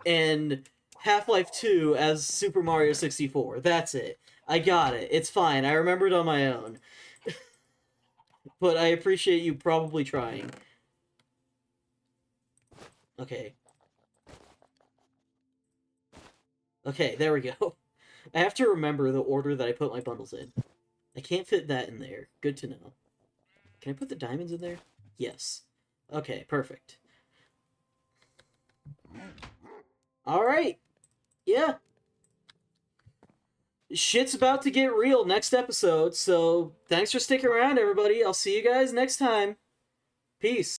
and Half-Life 2 as Super Mario 64. That's it. I got it. It's fine. I remembered on my own. But I appreciate you probably trying. Okay. Okay, there we go. I have to remember the order that I put my bundles in. I can't fit that in there. Good to know. Can I put the diamonds in there? Yes. Okay, perfect. Alright. Yeah. Shit's about to get real next episode, so thanks for sticking around, everybody. I'll see you guys next time. Peace.